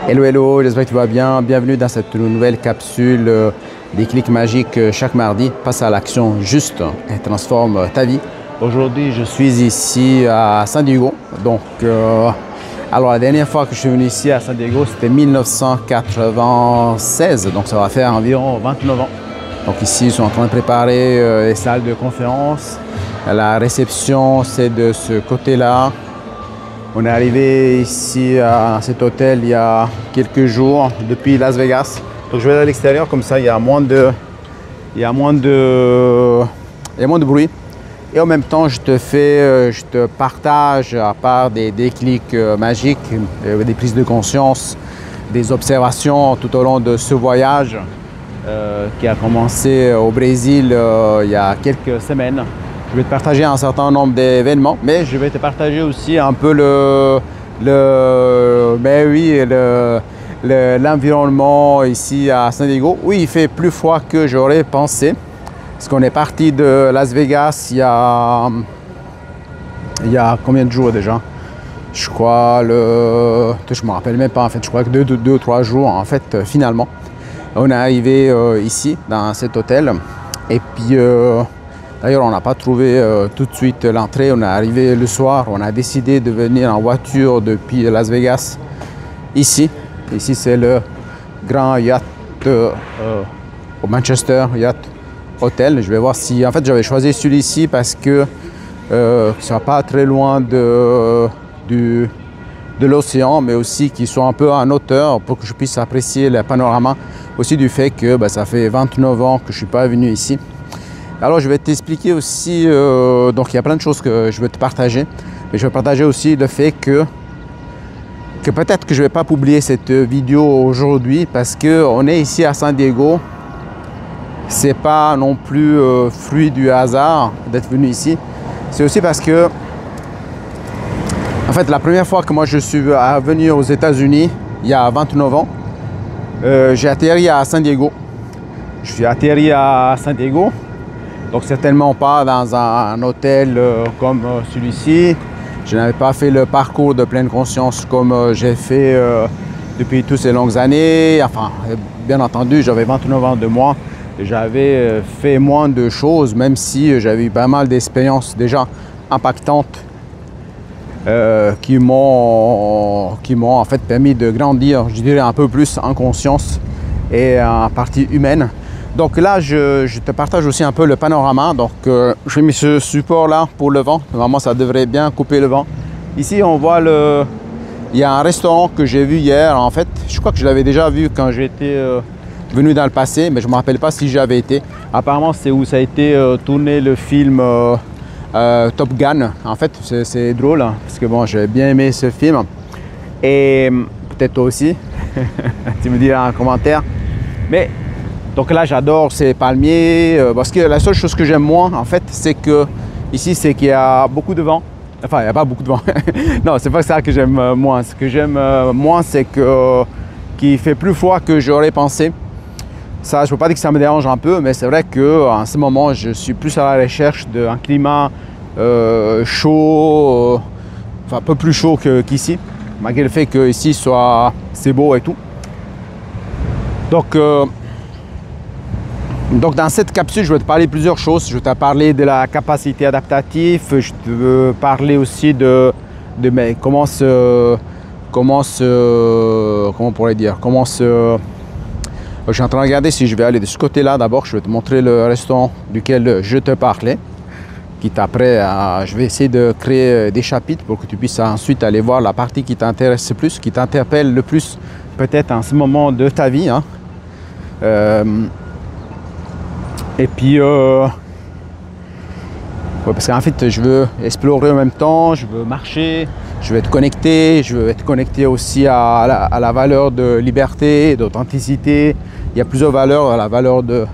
Hello, hello, j'espère que tu vas bien. Bienvenue dans cette nouvelle capsule des clics magiques chaque mardi. Passe à l'action juste et transforme ta vie. Aujourd'hui, je suis ici à San Diego. Donc, alors la dernière fois que je suis venu ici à San Diego, c'était 1996. Donc, ça va faire environ 29 ans. Donc ici, ils sont en train de préparer les salles de conférence. La réception, c'est de ce côté-là. On est arrivé ici à cet hôtel il y a quelques jours depuis Las Vegas. Donc je vais à l'extérieur, comme ça il y a moins de bruit. Et en même temps, je te partage à part des déclics magiques, des prises de conscience, des observations tout au long de ce voyage qui a commencé au Brésil il y a quelques semaines. Je vais te partager un certain nombre d'événements, mais je vais te partager aussi un peu l'environnement ici à San Diego. Oui, il fait plus froid que j'aurais pensé, parce qu'on est parti de Las Vegas il y a combien de jours déjà? Je crois je me rappelle même pas en fait. Je crois que deux ou trois jours en fait finalement. On est arrivé ici dans cet hôtel et puis. D'ailleurs, on n'a pas trouvé tout de suite l'entrée. On est arrivé le soir. On a décidé de venir en voiture depuis Las Vegas ici. Ici, c'est le Grand Hyatt au Manchester Hyatt Hotel. Je vais voir si... En fait, j'avais choisi celui-ci parce que ne soit pas très loin de l'océan, mais aussi qu'il soit un peu en hauteur pour que je puisse apprécier le panorama. Aussi du fait que ça fait 29 ans que je ne suis pas venu ici. Alors je vais t'expliquer aussi, donc il y a plein de choses que je veux te partager, mais je vais partager aussi le fait que peut-être que je ne vais pas publier cette vidéo aujourd'hui parce qu'on est ici à San Diego. C'est pas non plus fruit du hasard d'être venu ici. C'est aussi parce que, en fait, la première fois que moi je suis venu aux États-Unis, il y a 29 ans, j'ai atterri à San Diego. Je suis atterri à San Diego. Donc certainement pas dans un hôtel comme celui-ci. Je n'avais pas fait le parcours de pleine conscience comme j'ai fait depuis toutes ces longues années. Enfin, bien entendu, j'avais 29 ans de moi. J'avais fait moins de choses, même si j'avais eu pas mal d'expériences déjà impactantes qui m'ont en fait permis de grandir, je dirais un peu plus en conscience et en partie humaine. Donc là, je te partage aussi un peu le panorama. Donc, j'ai mis ce support là pour le vent. Normalement, ça devrait bien couper le vent. Ici, on voit il y a un restaurant que j'ai vu hier. En fait, je crois que je l'avais déjà vu quand j'étais venu dans le passé, mais je ne me rappelle pas si j'avais été. Apparemment, c'est où ça a été tourné le film Top Gun. En fait, c'est drôle hein, parce que bon, j'ai bien aimé ce film. Et peut-être toi aussi. Tu me diras en commentaire. Mais donc là, j'adore ces palmiers parce que la seule chose que j'aime moins, en fait, c'est que ici, c'est qu'il y a beaucoup de vent. Enfin, il n'y a pas beaucoup de vent. Non, c'est pas ça que j'aime moins. Ce que j'aime moins, c'est qu'il fait plus froid que j'aurais pensé. Ça, je ne peux pas dire que ça me dérange un peu, mais c'est vrai qu'en ce moment, je suis plus à la recherche d'un climat chaud, enfin un peu plus chaud qu'ici, malgré le fait qu'ici, c'est beau et tout. Donc dans cette capsule, je vais te parler de plusieurs choses. Je vais te parler de la capacité adaptative. Je te veux parler aussi comment on pourrait dire, je suis en train de regarder si je vais aller de ce côté-là d'abord. Je vais te montrer le restaurant duquel je te parlais. Quitte après, je vais essayer de créer des chapitres pour que tu puisses ensuite aller voir la partie qui t'intéresse le plus, qui t'interpelle le plus peut-être en ce moment de ta vie. Hein. Et puis, parce qu'en fait, je veux explorer en même temps, je veux marcher, je veux être connecté, aussi à la valeur de liberté, d'authenticité. Il y a plusieurs valeurs, la valeur de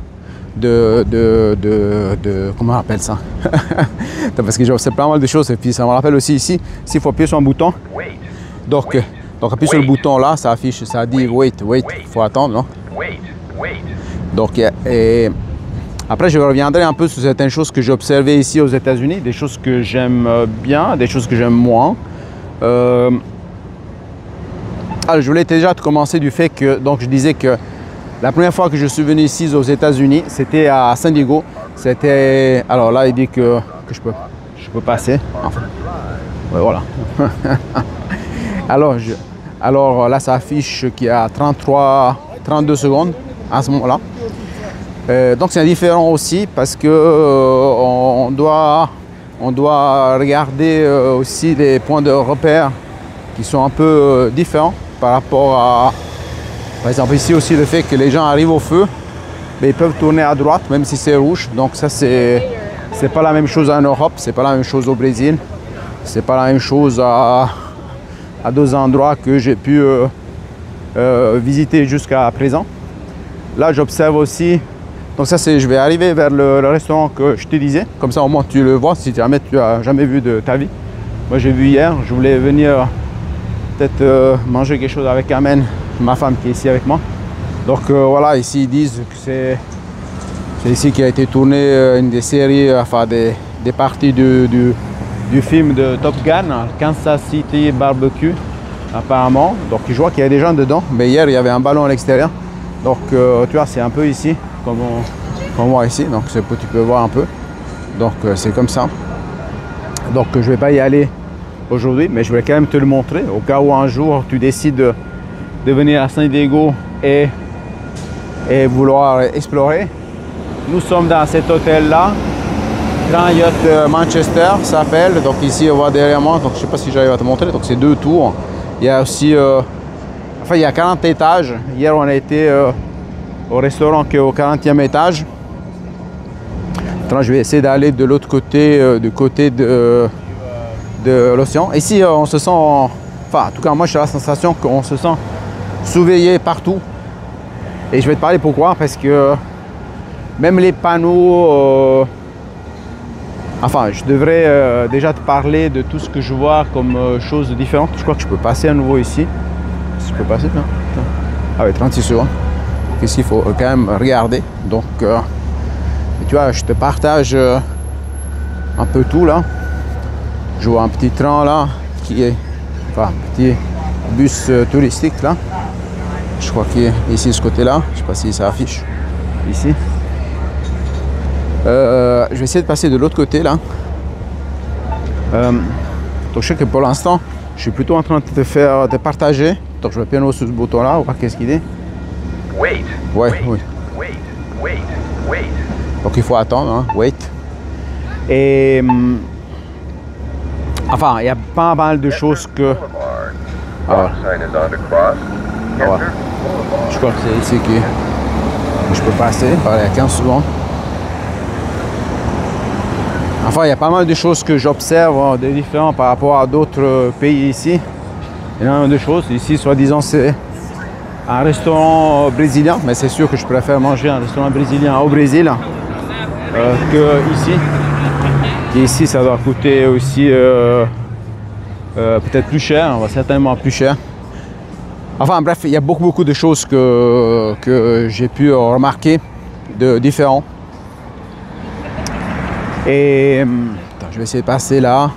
comment on appelle ça? Parce que j'observe pas mal de choses et puis ça me rappelle aussi ici, s'il faut appuyer sur un bouton. Donc appuyer sur le bouton là, ça affiche, ça dit wait, il faut attendre, non? Donc, et après, je reviendrai un peu sur certaines choses que j'ai observées ici aux États-Unis, des choses que j'aime bien, des choses que j'aime moins. Alors, je voulais déjà te commencer du fait que, donc je disais que la première fois que je suis venu ici aux États-Unis, c'était à San Diego. C'était, alors là, il dit que je peux passer. Enfin, ouais, voilà. alors là, ça affiche qu'il y a 32 secondes à ce moment-là. Donc c'est différent aussi parce que on doit regarder aussi des points de repère qui sont un peu différents par rapport à, par exemple ici aussi le fait que les gens arrivent au feu, mais ils peuvent tourner à droite même si c'est rouge. Donc ça c'est pas la même chose en Europe, c'est pas la même chose au Brésil, c'est pas la même chose à d'autres endroits que j'ai pu visiter jusqu'à présent. Là j'observe aussi. Donc ça c'est, je vais arriver vers le restaurant que je te disais, comme ça au moins tu le vois si jamais tu n'as jamais vu de ta vie. Moi j'ai vu hier, je voulais venir peut-être manger quelque chose avec Amen, ma femme qui est ici avec moi. Donc voilà, ici ils disent que c'est ici qui a été tourné une des séries, enfin des parties du film de Top Gun, Kansas City Barbecue apparemment. Donc je vois qu'il y a des gens dedans, mais hier il y avait un ballon à l'extérieur. Donc tu vois c'est un peu ici. Comme on voit ici, donc tu peux voir un peu. Donc c'est comme ça. Donc je vais pas y aller aujourd'hui, mais je vais quand même te le montrer au cas où un jour tu décides de venir à San Diego et vouloir explorer. Nous sommes dans cet hôtel là, Grand Hyatt Manchester s'appelle. Donc ici on voit derrière moi, donc je sais pas si j'arrive à te montrer. Donc c'est 2 tours. Il y a aussi enfin il y a 40 étages. Hier on a été au restaurant qui est au 40e étage. Maintenant, je vais essayer d'aller de l'autre côté, du côté de l'océan. Ici, on se sent, enfin, en tout cas, moi, j'ai la sensation qu'on se sent surveillé partout. Et je vais te parler pourquoi, parce que même les panneaux, enfin, je devrais déjà te parler de tout ce que je vois comme choses différentes. Je crois que je peux passer à nouveau ici. Je peux passer là. Ah oui, 36 secondes. Ici, il faut quand même regarder. Donc, tu vois, je te partage un peu tout là. Je vois un petit train là, qui est, enfin, un petit bus touristique là. Je crois qu'il est ici, ce côté-là. Je ne sais pas si ça affiche ici. Je vais essayer de passer de l'autre côté là. Donc, je sais que pour l'instant, je suis plutôt en train de partager. Donc, je vais piano sur ce bouton là, on va voir qu'est-ce qu'il est. Wait. Ouais, oui. Wait. Donc il faut attendre, hein. Wait. Et enfin, il y a pas mal de choses que. Alors, voilà. Je crois que c'est ici que je peux passer. Voilà, il y a 15 secondes. Enfin, il y a pas mal de choses que j'observe de différents par rapport à d'autres pays ici. Il y a énormément de choses. Ici, soi-disant, c'est un restaurant brésilien, mais c'est sûr que je préfère manger un restaurant brésilien au Brésil que ici. Et ici, ça doit coûter aussi peut-être plus cher, certainement plus cher. Enfin bref, il y a beaucoup de choses que j'ai pu remarquer de différents. Et attends, je vais essayer de passer là.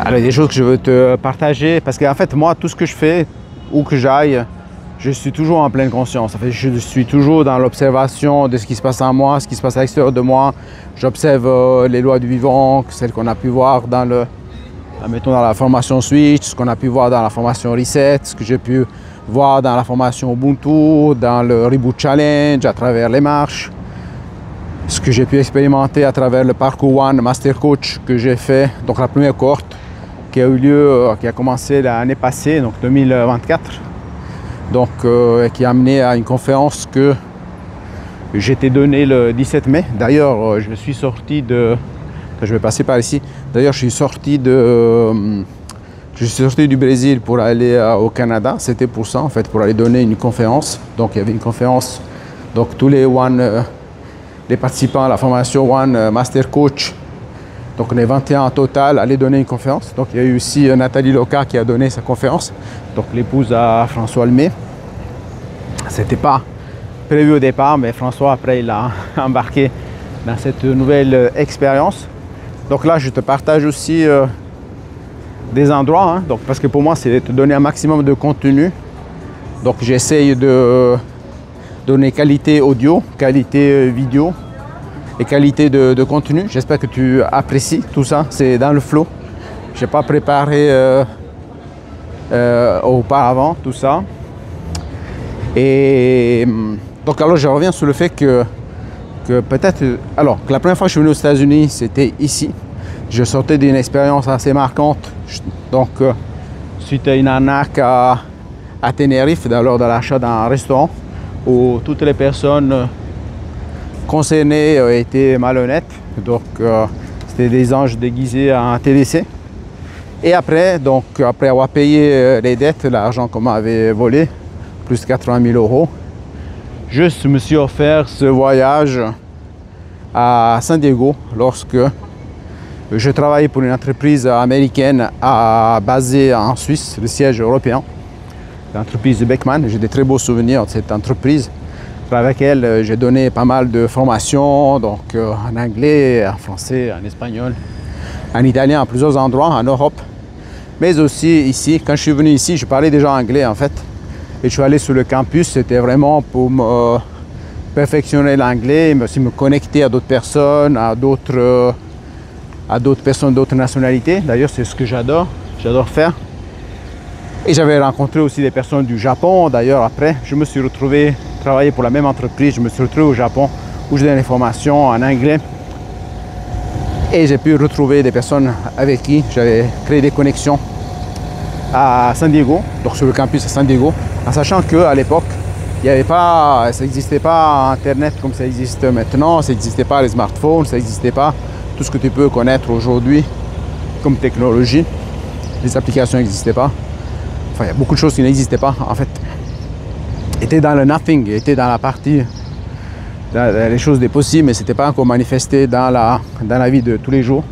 Alors, il y a des choses que je veux te partager parce qu'en fait, moi, tout ce que je fais, où que j'aille, je suis toujours en pleine conscience. En fait, je suis toujours dans l'observation de ce qui se passe en moi, ce qui se passe à l'extérieur de moi. J'observe les lois du vivant, celles qu'on a pu voir dans mettons dans la formation Switch, ce qu'on a pu voir dans la formation Reset, ce que j'ai pu voir dans la formation Ubuntu, dans le Reboot Challenge, à travers les marches, ce que j'ai pu expérimenter à travers le Parkour One Master Coach que j'ai fait, donc la première cohorte qui a eu lieu, qui a commencé l'année passée, donc 2024, donc qui a amené à une conférence que j'étais donné le 17 mai. D'ailleurs, je suis sorti de, je vais passer par ici. D'ailleurs, je suis sorti du Brésil pour aller au Canada. C'était pour ça, en fait, pour aller donner une conférence. Donc, il y avait une conférence. Donc, tous les les participants à la formation One Master Coach, donc on est 21 en total, allaient donner une conférence. Donc, il y a eu aussi Nathalie Loca qui a donné sa conférence. Donc, l'épouse à François Lemay. C'était pas prévu au départ, mais François, après, il a embarqué dans cette nouvelle expérience. Donc là, je te partage aussi des endroits, hein. Donc, parce que pour moi, c'est te donner un maximum de contenu. Donc, j'essaye de donner qualité audio, qualité vidéo et qualité de contenu. J'espère que tu apprécies tout ça. C'est dans le flow. Je n'ai pas préparé auparavant tout ça. Et donc, alors, je reviens sur le fait que peut-être... Alors, que la première fois que je suis venu aux États-Unis, c'était ici. Je sortais d'une expérience assez marquante. Donc, suite à une arnaque à Tenerife, lors de l'achat d'un restaurant, où toutes les personnes concernées étaient malhonnêtes. Donc, c'était des anges déguisés en TDC. Et après, donc, après avoir payé les dettes, l'argent qu'on m'avait volé, plus de 80 000 €, je me suis offert ce voyage à San Diego lorsque je travaillais pour une entreprise américaine basée en Suisse, le siège européen, l'entreprise Beckman. J'ai des très beaux souvenirs de cette entreprise avec laquelle j'ai donné pas mal de formations, donc en anglais, en français, en espagnol, en italien, à plusieurs endroits en Europe, mais aussi ici. Quand je suis venu ici, je parlais déjà anglais en fait, et je suis allé sur le campus. C'était vraiment pour me perfectionner l'anglais, mais aussi me connecter à d'autres personnes, à d'autres personnes d'autres nationalités. D'ailleurs, c'est ce que j'adore faire. Et j'avais rencontré aussi des personnes du Japon. D'ailleurs, après, je me suis retrouvé travailler pour la même entreprise. Je me suis retrouvé au Japon où je donnais des formations en anglais. Et j'ai pu retrouver des personnes avec qui j'avais créé des connexions à San Diego, donc sur le campus à San Diego, en sachant qu'à l'époque, ça n'existait pas Internet comme ça existe maintenant, ça n'existait pas les smartphones, ça n'existait pas tout ce que tu peux connaître aujourd'hui comme technologie. Les applications n'existaient pas. Enfin, il y a beaucoup de choses qui n'existaient pas, en fait. Étaient dans le nothing, étaient dans la partie, dans les choses des possibles, mais ce n'était pas encore manifesté dans la vie de tous les jours.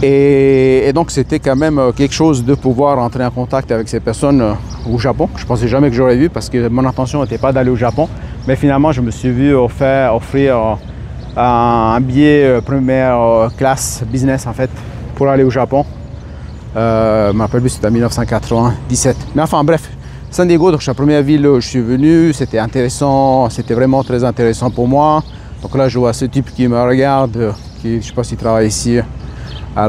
Et donc, c'était quand même quelque chose de pouvoir entrer en contact avec ces personnes au Japon. Je ne pensais jamais que j'aurais vu parce que mon intention n'était pas d'aller au Japon. Mais finalement, je me suis vu offrir un billet première classe business, en fait, pour aller au Japon. Je me rappelle plus, c'était en 1997. Mais enfin, bref, San Diego, donc c'est la première ville où je suis venu. C'était intéressant, c'était vraiment très intéressant pour moi. Donc là, je vois ce type qui me regarde, qui, je ne sais pas s'il travaille ici à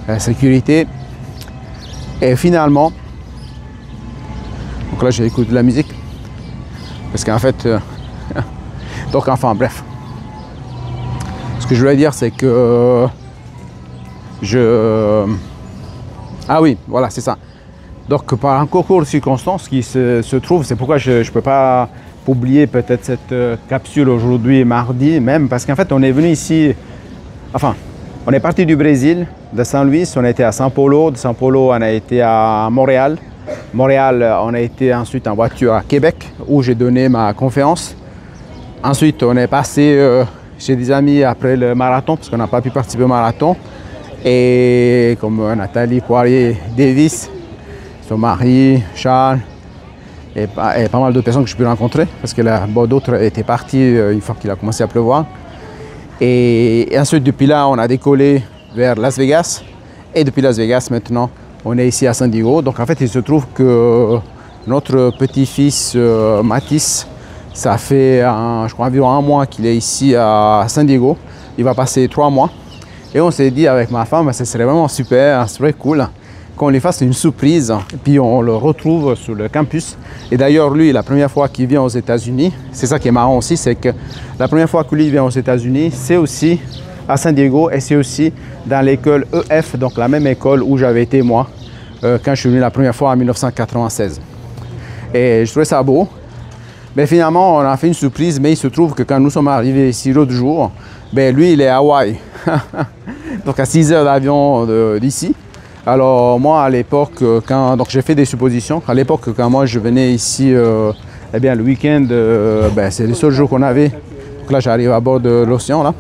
la sécurité. Et finalement, donc là, j'écoute de la musique. Parce qu'en fait, donc enfin, bref. Ce que je voulais dire, c'est que ah oui, voilà, c'est ça. Donc, par un concours de circonstances qui se trouve, c'est pourquoi je ne peux pas publier peut-être cette capsule aujourd'hui, mardi même, parce qu'en fait, on est venu ici, enfin, on est parti du Brésil, de San Luis, on a été à São Paulo, de São Paulo, on a été à Montréal. Montréal, on a été ensuite en voiture à Québec, où j'ai donné ma conférence. Ensuite, on est passé chez des amis après le marathon, parce qu'on n'a pas pu participer au marathon. Et comme Nathalie Poirier-Davis, son mari, Charles, et pas mal d'autres personnes que je peux rencontrer, parce que d'autres étaient partis une fois qu'il a commencé à pleuvoir. Et ensuite, depuis là, on a décollé vers Las Vegas. Et depuis Las Vegas, maintenant, on est ici à San Diego. Donc, en fait, il se trouve que notre petit-fils, Mathis, ça fait, je crois, environ un mois qu'il est ici à San Diego. Il va passer 3 mois. Et on s'est dit avec ma femme, ce serait vraiment super, ce serait cool qu'on lui fasse une surprise. Et puis, on le retrouve sur le campus. Et d'ailleurs, lui, la première fois qu'il vient aux États-Unis, c'est ça qui est marrant aussi, c'est que la première fois que lui vient aux États-Unis, c'est aussi à San Diego et c'est aussi dans l'école EF, donc la même école où j'avais été moi quand je suis venu la première fois en 1996. Et je trouvais ça beau. Mais finalement, on a fait une surprise, mais il se trouve que quand nous sommes arrivés ici l'autre jour, ben lui, il est à Hawaï. Donc à 6 heures d'avion d'ici. Alors moi, à l'époque, donc j'ai fait des suppositions. À l'époque, quand moi je venais ici, eh bien le week-end, c'est le seul jour qu'on avait. Donc là, j'arrive à bord de l'océan là.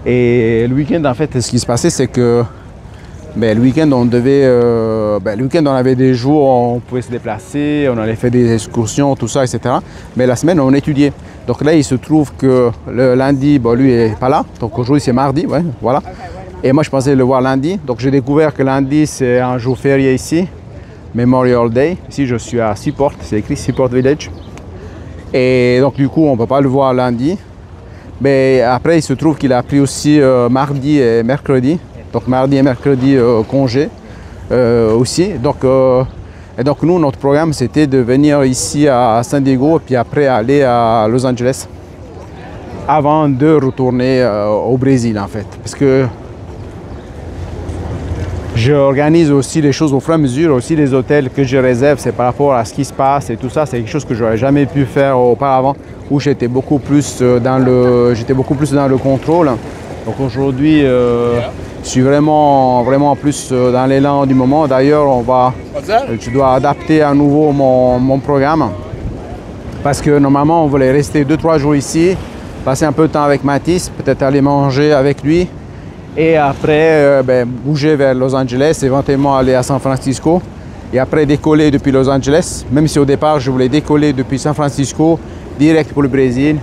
Et le week-end, en fait, ce qui se passait, c'est que le week-end, on avait des jours où on pouvait se déplacer, on allait faire des excursions, tout ça, etc. Mais la semaine, on étudiait. Donc là, il se trouve que le lundi, lui, il n'est pas là. Donc aujourd'hui, c'est mardi, ouais, voilà. Et moi, je pensais le voir lundi. Donc, j'ai découvert que lundi, c'est un jour férié ici, Memorial Day. Ici, je suis à Seaport, c'est écrit Seaport Village. Et donc, du coup, on ne peut pas le voir lundi. Mais après, il se trouve qu'il a pris aussi mardi et mercredi. Donc, mardi et mercredi, congé aussi. Donc, nous, notre programme, c'était de venir ici à San Diego et puis après aller à Los Angeles avant de retourner au Brésil, en fait. Parce que j'organise aussi les choses au fur et à mesure, aussi les hôtels que je réserve, c'est par rapport à ce qui se passe et tout ça, c'est quelque chose que je n'aurais jamais pu faire auparavant, où j'étais beaucoup plus dans le contrôle. Donc aujourd'hui, je suis vraiment plus dans l'élan du moment. D'ailleurs, je dois adapter à nouveau mon programme, parce que normalement, on voulait rester 2-3 jours ici, passer un peu de temps avec Mathis, peut-être aller manger avec lui. Et après, bouger vers Los Angeles, éventuellement aller à San Francisco. Et après décoller depuis Los Angeles, même si au départ je voulais décoller depuis San Francisco, direct pour le Brésil.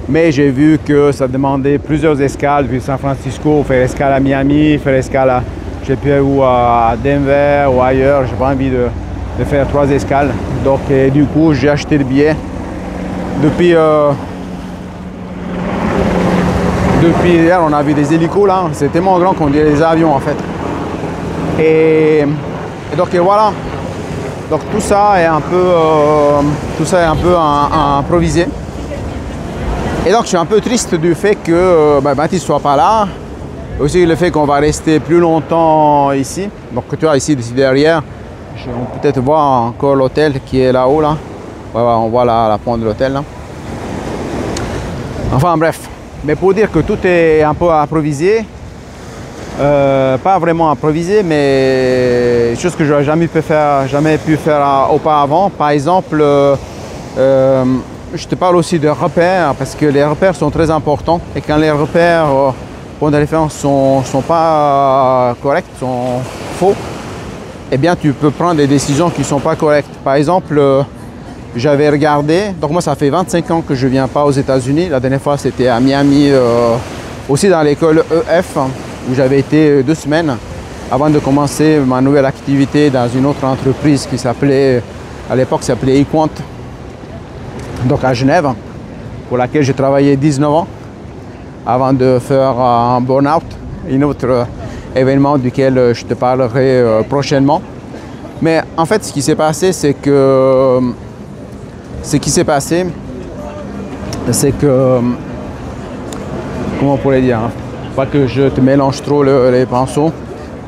Mais j'ai vu que ça demandait plusieurs escales depuis San Francisco, faire escale à Miami, faire escale à, je sais plus où, à Denver ou ailleurs. J'ai pas envie de faire 3 escales. Donc du coup, j'ai acheté le billet depuis... Depuis hier, on a vu des hélicos là, c'est tellement grand qu'on dirait des avions en fait. Et donc voilà. Donc tout ça est un peu, improvisé. Et donc je suis un peu triste du fait que Mathis ne soit pas là. Aussi le fait qu'on va rester plus longtemps ici. Donc tu vois ici derrière, on peut peut-être voir encore l'hôtel qui est là-haut là. On voit la pointe de l'hôtel là. Enfin bref. Mais pour dire que tout est un peu improvisé, pas vraiment improvisé, mais chose que je n'aurais jamais pu faire auparavant. Par exemple, je te parle aussi de repères, parce que les repères sont très importants. Et quand les repères, pour des références, sont pas corrects, sont faux, eh bien tu peux prendre des décisions qui ne sont pas correctes. Par exemple, j'avais regardé, donc moi ça fait 25 ans que je ne viens pas aux États-Unis. La dernière fois c'était à Miami, aussi dans l'école EF, où j'avais été 2 semaines avant de commencer ma nouvelle activité dans une autre entreprise qui s'appelait, à l'époque s'appelait Equant, donc à Genève, pour laquelle j'ai travaillé 19 ans avant de faire un burn-out, un autre événement duquel je te parlerai prochainement. Mais en fait ce qui s'est passé, c'est que comment on pourrait dire, hein? Pas que je te mélange trop les pinceaux.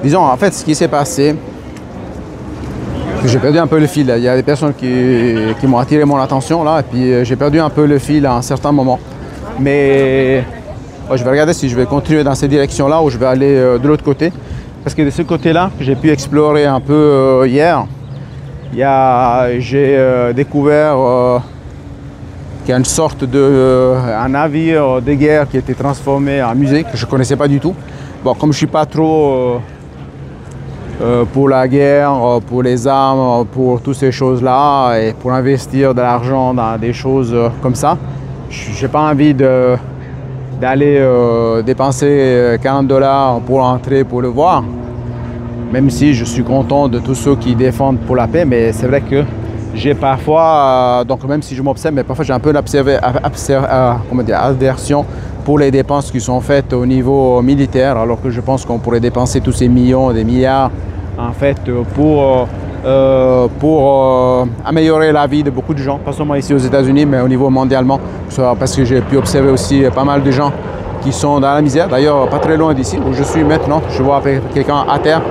Disons, en fait, ce qui s'est passé, j'ai perdu un peu le fil. Il y a des personnes qui m'ont attiré mon attention là, et puis j'ai perdu un peu le fil à un certain moment. Mais je vais regarder si je vais continuer dans cette direction-là ou je vais aller de l'autre côté. Parce que de ce côté-là, j'ai pu explorer un peu hier. J'ai découvert qu'il y a une sorte un navire de guerre qui a été transformé en musée, que je ne connaissais pas du tout. Bon, comme je ne suis pas trop pour la guerre, pour les armes, pour toutes ces choses-là, et pour investir de l'argent dans des choses comme ça, je n'ai pas envie d'aller dépenser $40 pour entrer pour le voir. Même si je suis content de tous ceux qui défendent pour la paix, mais c'est vrai que j'ai parfois, donc même si je m'observe, mais parfois j'ai un peu d'aversion pour les dépenses qui sont faites au niveau militaire, alors que je pense qu'on pourrait dépenser tous ces millions, des milliards, en fait, pour améliorer la vie de beaucoup de gens, pas seulement ici aux États-Unis, mais au niveau mondialement, parce que j'ai pu observer aussi pas mal de gens qui sont dans la misère. D'ailleurs, pas très loin d'ici, où je suis maintenant, je vois quelqu'un à terre.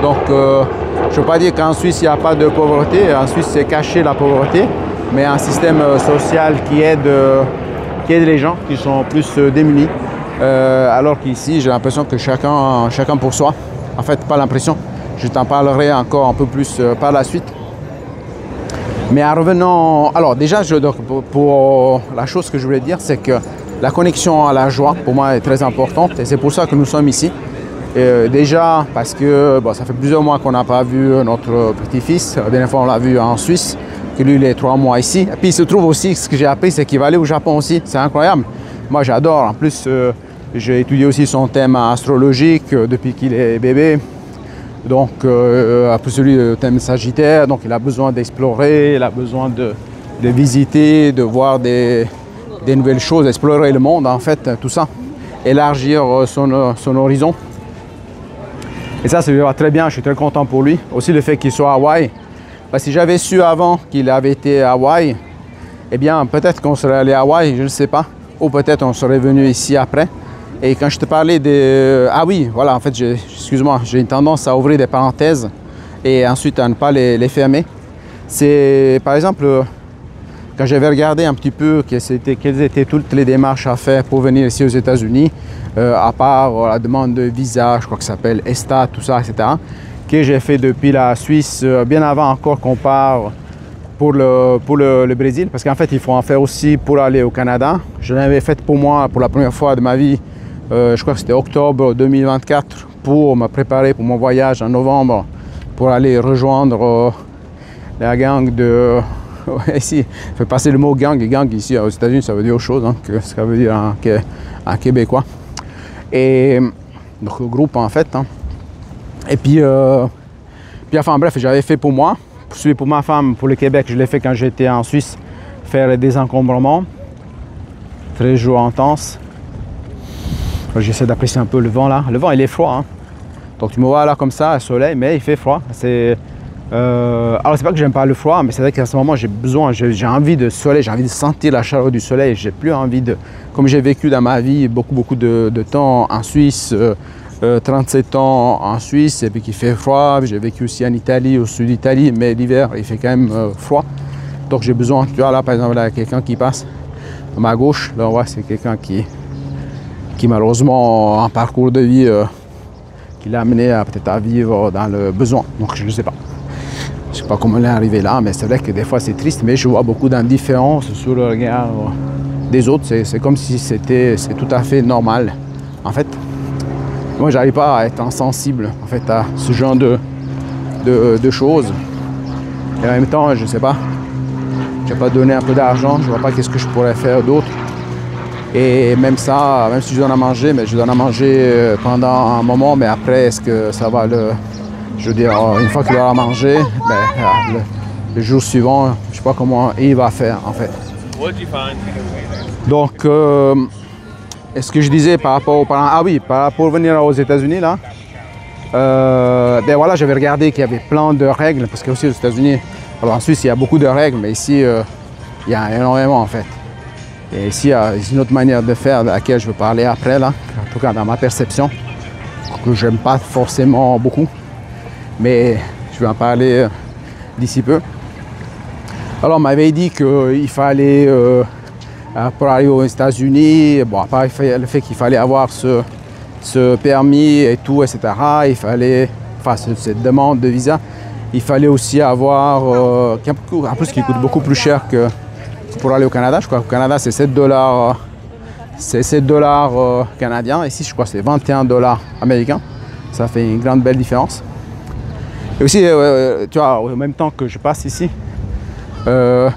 Donc, je ne veux pas dire qu'en Suisse, il n'y a pas de pauvreté. En Suisse, c'est caché la pauvreté, mais un système social qui aide les gens qui sont plus démunis. Alors qu'ici, j'ai l'impression que chacun pour soi. En fait, pas l'impression. Je t'en parlerai encore un peu plus par la suite. Mais en revenant... Alors déjà, pour la chose que je voulais dire, c'est que la connexion à la joie, pour moi, est très importante. Et c'est pour ça que nous sommes ici. Déjà parce que ça fait plusieurs mois qu'on n'a pas vu notre petit-fils. La dernière fois, on l'a vu en Suisse, que lui, il est 3 mois ici. Et puis, il se trouve aussi, ce que j'ai appris, c'est qu'il va aller au Japon aussi. C'est incroyable. Moi, j'adore. En plus, J'ai étudié aussi son thème astrologique depuis qu'il est bébé. Donc, après celui du thème Sagittaire, donc il a besoin d'explorer, il a besoin de visiter, de voir des nouvelles choses, explorer le monde en fait, tout ça, élargir son horizon. Et ça va très bien, je suis très content pour lui. Aussi le fait qu'il soit à Hawaï. Bah, si j'avais su avant qu'il avait été à Hawaï, eh bien peut-être qu'on serait allé à Hawaï, je ne sais pas. Ou peut-être on serait venu ici après. Et quand je te parlais de... Ah oui, voilà, en fait, excuse-moi, j'ai une tendance à ouvrir des parenthèses et ensuite à ne pas les fermer. C'est, par exemple, quand j'avais regardé un petit peu quelles étaient toutes les démarches à faire pour venir ici aux États-Unis, à part la demande de visa, je crois que ça s'appelle ESTA, tout ça, etc., que j'ai fait depuis la Suisse, bien avant encore qu'on part pour le Brésil, parce qu'en fait, il faut en faire aussi pour aller au Canada. Je l'avais fait pour moi, pour la première fois de ma vie, je crois que c'était octobre 2024, pour me préparer pour mon voyage en novembre, pour aller rejoindre la gang de... ici, il faut passer le mot gang, et gang ici aux États-Unis, ça veut dire autre chose hein, que ce que ça veut dire en québécois. Et donc le groupe en fait. Hein. Et puis enfin bref, j'avais fait pour moi, celui pour ma femme, pour le Québec, je l'ai fait quand j'étais en Suisse, faire les désencombrements. 13 jours intenses. J'essaie d'apprécier un peu le vent là. Le vent il est froid. Hein. Donc tu me vois là comme ça, le soleil, mais il fait froid. Alors c'est pas que j'aime pas le froid, mais c'est vrai qu'à ce moment j'ai besoin, j'ai envie de soleil, j'ai envie de sentir la chaleur du soleil. J'ai plus envie de, comme j'ai vécu dans ma vie beaucoup de temps en Suisse, 37 ans en Suisse, et puis qu'il fait froid. J'ai vécu aussi en Italie, au sud d'Italie, mais l'hiver il fait quand même froid. Donc j'ai besoin, tu vois là par exemple, là, quelqu'un qui passe à ma gauche, là on voit c'est quelqu'un qui malheureusement en parcours de vie qui l'a amené peut-être à vivre dans le besoin. Donc je ne sais pas. Je ne sais pas comment il est arrivé là, mais c'est vrai que des fois c'est triste, mais je vois beaucoup d'indifférence sur le regard des autres. C'est comme si c'est tout à fait normal. En fait, moi j'arrive pas à être insensible en fait, à ce genre de choses. Et en même temps, je ne sais pas, je n'ai pas donné un peu d'argent, je ne vois pas qu'est-ce que je pourrais faire d'autre. Et même ça, même si je donne à manger, mais je donne à manger pendant un moment, mais après, est-ce que ça va je veux dire, une fois qu'il aura mangé, ben, le jour suivant, je ne sais pas comment il va faire en fait. Donc, est-ce que je disais par rapport aux parents? Ah oui, par rapport à venir aux États-Unis là, ben voilà, j'avais regardé qu'il y avait plein de règles, parce qu'aussi aux États-Unis, alors en Suisse il y a beaucoup de règles, mais ici il y a énormément en fait. Et ici, il y a une autre manière de faire de laquelle je veux parler après, là, en tout cas dans ma perception, que je n'aime pas forcément beaucoup, mais je vais en parler d'ici peu. Alors, on m'avait dit qu'il fallait, pour arriver aux États-Unis, bon, à part le fait qu'il fallait avoir ce permis et tout, etc., il fallait, enfin, cette demande de visa, il fallait aussi avoir, en plus qui coûte beaucoup plus cher que pour aller au Canada. Je crois qu'au Canada c'est 7 $, c'est 7 $ canadiens. Ici je crois que c'est 21 $ américains. Ça fait une grande belle différence. Et aussi, tu vois, en même temps que je passe ici, je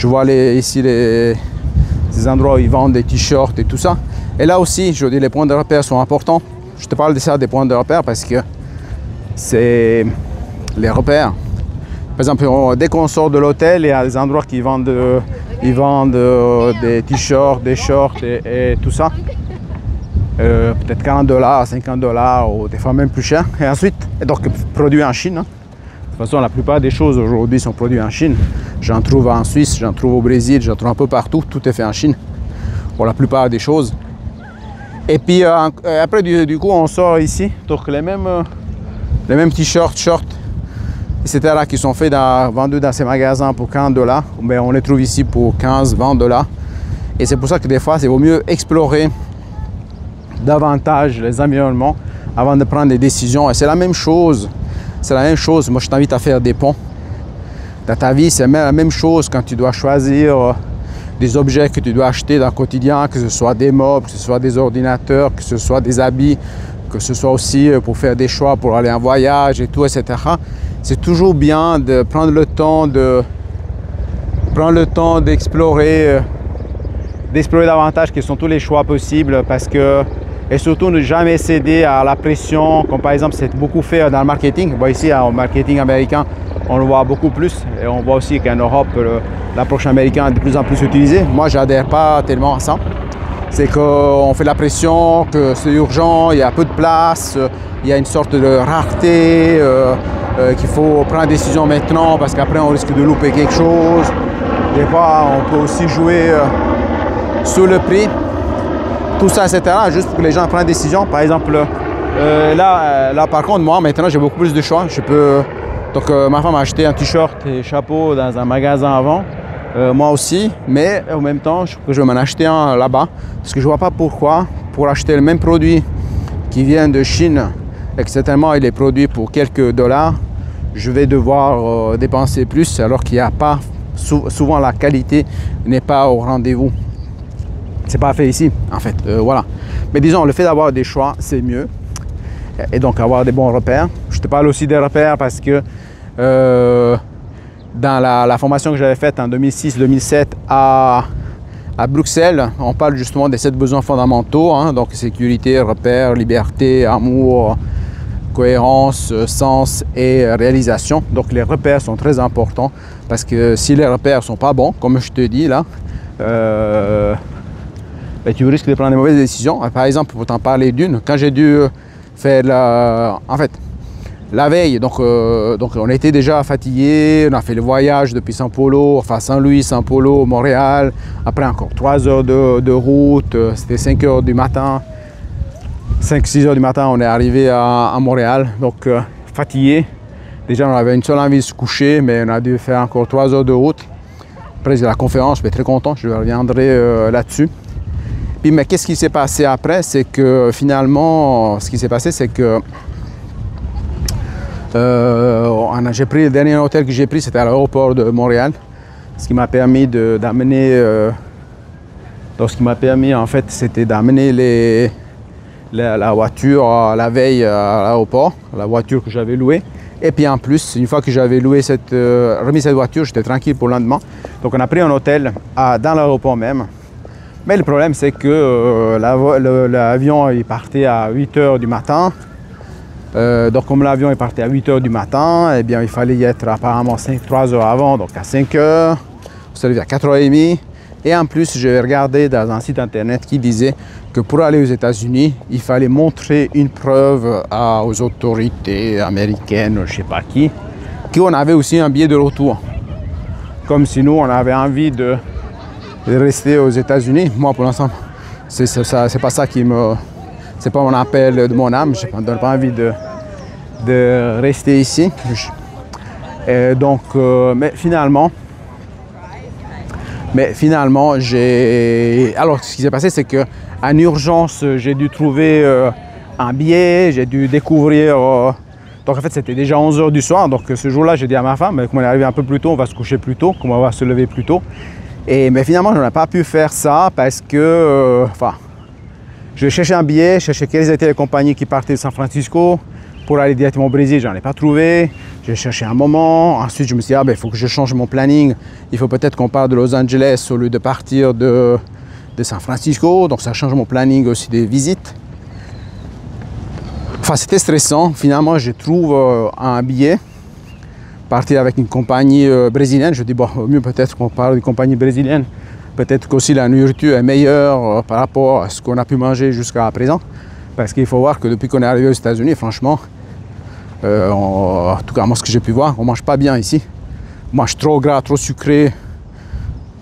vois ici ces endroits où ils vendent des t-shirts et tout ça. Et là aussi, je dis, les points de repère sont importants. Je te parle de ça, des points de repère, parce que c'est les repères. Par exemple, dès qu'on sort de l'hôtel, il y a des endroits qui vendent, des t-shirts, des shorts et tout ça. Peut-être 40 $, 50 $, ou des fois même plus cher. Et ensuite, donc produits en Chine. Hein. De toute façon, la plupart des choses aujourd'hui sont produites en Chine. J'en trouve en Suisse, j'en trouve au Brésil, j'en trouve un peu partout. Tout est fait en Chine, pour la plupart des choses. Et puis après, du coup, on sort ici. Donc les mêmes t-shirts, shorts, etc. qui sont faits vendus dans ces magasins pour 40 $, mais on les trouve ici pour 15, 20 $. Et c'est pour ça que des fois, c'est vaut mieux explorer davantage les environnements avant de prendre des décisions. Et c'est la même chose. C'est la même chose. Moi, je t'invite à faire des ponts. Dans ta vie, c'est la même chose quand tu dois choisir des objets que tu dois acheter dans le quotidien, que ce soit des meubles, que ce soit des ordinateurs, que ce soit des habits, que ce soit aussi pour faire des choix pour aller en voyage et tout, etc. C'est toujours bien de prendre le temps d'explorer d'explorer davantage quels sont tous les choix possibles parce que, et surtout ne jamais céder à la pression, comme par exemple c'est beaucoup fait dans le marketing. Bon, ici au marketing américain, on le voit beaucoup plus et on voit aussi qu'en Europe, l'approche américaine est de plus en plus utilisée. Moi, je n'adhère pas tellement à ça. C'est qu'on fait la pression, que c'est urgent, il y a peu de place, il y a une sorte de rareté, qu'il faut prendre une décision maintenant parce qu'après on risque de louper quelque chose. Des fois, on peut aussi jouer sur le prix, tout ça, etc. Juste pour que les gens prennent une décision. Par exemple, là, par contre, moi, maintenant, j'ai beaucoup plus de choix. Je peux... Donc, ma femme a acheté un t-shirt et chapeau dans un magasin avant. Moi aussi, mais en même temps, je vais m'en acheter un là-bas. Parce que je ne vois pas pourquoi, pour acheter le même produit qui vient de Chine, et que certainement il est produit pour quelques dollars, je vais devoir dépenser plus, alors qu'il n'y a pas... Souvent, la qualité n'est pas au rendez-vous. C'est pas fait ici, en fait. Voilà. Mais disons, le fait d'avoir des choix, c'est mieux. Et donc, avoir des bons repères. Je te parle aussi des repères parce que dans la formation que j'avais faite en 2006-2007 à Bruxelles, on parle justement des 7 besoins fondamentaux, hein, donc sécurité, repères, liberté, amour, cohérence, sens et réalisation. Donc les repères sont très importants parce que si les repères ne sont pas bons, comme je te dis là, tu risques de prendre des mauvaises décisions. Par exemple, pour t'en parler d'une, quand j'ai dû faire la veille, donc on était déjà fatigué, on a fait le voyage depuis São Paulo, enfin Saint-Louis, São Paulo, Montréal, après encore 3 heures de route, c'était 5 heures du matin, 5-6 heures du matin, on est arrivé à Montréal, donc fatigué. Déjà, on avait une seule envie de se coucher, mais on a dû faire encore 3 heures de route. Après, j'ai la conférence, je suis très content, je reviendrai là-dessus. Puis, mais qu'est-ce qui s'est passé après? C'est que finalement, ce qui s'est passé, c'est que j'ai pris le dernier hôtel que j'ai pris, c'était à l'aéroport de Montréal, ce qui m'a permis d'amener. Donc, ce qui m'a permis, en fait, c'était d'amener la voiture la veille à l'aéroport, la voiture que j'avais louée. Et puis en plus, une fois que j'avais loué remis cette voiture, j'étais tranquille pour le lendemain. Donc on a pris un hôtel dans l'aéroport même. Mais le problème, c'est que l'avion il partait à 8 heures du matin. Donc comme l'avion est parti à 8 heures du matin, eh bien, il fallait y être apparemment 3 heures avant, donc à 5 heures. On s'est levé à 4h30. Et en plus, j'ai regardé dans un site internet qui disait que pour aller aux États-Unis, il fallait montrer une preuve aux autorités américaines, je ne sais pas qui, qu'on avait aussi un billet de retour. Comme si nous, on avait envie de rester aux États-Unis. Moi, pour l'instant, c'est pas ça qui me... C'est pas mon appel de mon âme. Je ne donne pas envie de rester ici. Et donc, mais finalement, alors, ce qui s'est passé, c'est qu'en urgence, j'ai dû trouver un billet, j'ai dû découvrir... donc, en fait, c'était déjà 11 h du soir. Donc, ce jour-là, j'ai dit à ma femme, comme on est arrivé un peu plus tôt, on va se coucher plus tôt, comme on va se lever plus tôt. Mais finalement, je n'ai pas pu faire ça parce que... je cherchais un billet, je cherchais quelles étaient les compagnies qui partaient de San Francisco pour aller directement au Brésil, j'en ai pas trouvé. J'ai cherché un moment, ensuite je me suis dit, il faut que je change mon planning. Il faut peut-être qu'on parte de Los Angeles au lieu de partir de San Francisco. Donc ça change mon planning aussi des visites. Enfin, c'était stressant. Finalement, je trouve un billet, partir avec une compagnie brésilienne. Je dis, bon, mieux peut-être qu'on parle d'une compagnie brésilienne. Peut-être qu'aussi la nourriture est meilleure par rapport à ce qu'on a pu manger jusqu'à présent. Parce qu'il faut voir que depuis qu'on est arrivé aux États-Unis, franchement, en tout cas, moi, ce que j'ai pu voir, on ne mange pas bien ici. On mange trop gras, trop sucré,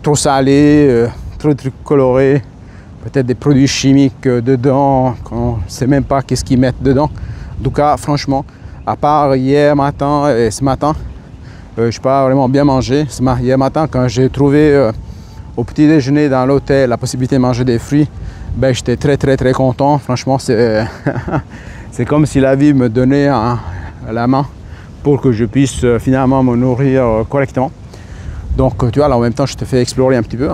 trop salé, trop de trucs colorés, peut-être des produits chimiques dedans, qu'on ne sait même pas qu'est-ce qu'ils mettent dedans. En tout cas, franchement, à part hier matin et ce matin, je n'ai pas vraiment bien mangé. Hier matin, quand j'ai trouvé au petit déjeuner dans l'hôtel la possibilité de manger des fruits, j'étais très content. Franchement, c'est comme si la vie me donnait la main pour que je puisse finalement me nourrir correctement. Donc tu vois, là en même temps, je te fais explorer un petit peu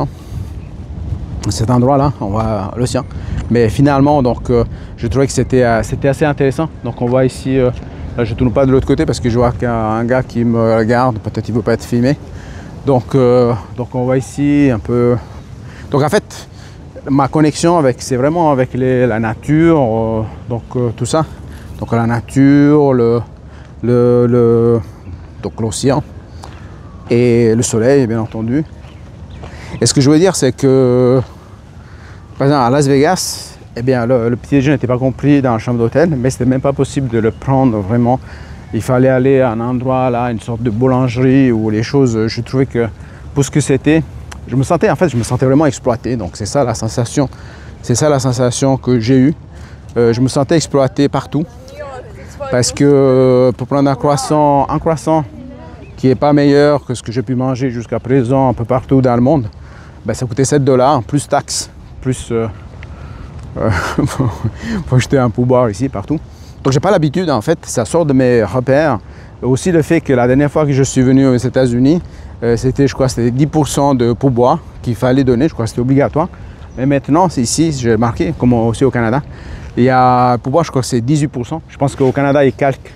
cet endroit-là, on voit l'océan. Mais finalement, donc, je trouvais que c'était assez intéressant. Donc on voit ici, là, je ne tourne pas de l'autre côté parce que je vois qu'il y a un gars qui me regarde, peut-être il ne veut pas être filmé. Donc on voit ici un peu... Donc en fait, ma connexion c'est vraiment avec la nature, donc tout ça. Donc la nature, donc l'océan et le soleil, bien entendu. Et ce que je veux dire, c'est que, par exemple, à Las Vegas, eh bien, le petit déjeuner n'était pas compris dans la chambre d'hôtel, mais c'était même pas possible de le prendre vraiment. Il fallait aller à un endroit là, une sorte de boulangerie où les choses, je trouvais que pour ce que c'était, je me sentais vraiment exploité. Donc c'est ça la sensation que j'ai eue. Je me sentais exploité partout. Parce que pour prendre un croissant qui n'est pas meilleur que ce que j'ai pu manger jusqu'à présent un peu partout dans le monde, ben ça coûtait 7 $, plus taxes, plus faut acheter un pourboire ici, partout. Donc j'ai pas l'habitude, en fait, ça sort de mes repères. Aussi le fait que la dernière fois que je suis venu aux États-Unis, c'était 10% de pourboire qu'il fallait donner, je crois que c'était obligatoire. Mais maintenant, c'est ici, j'ai remarqué, comme aussi au Canada, il y a pourboire, je crois que c'est 18%. Je pense qu'au Canada, ils calquent,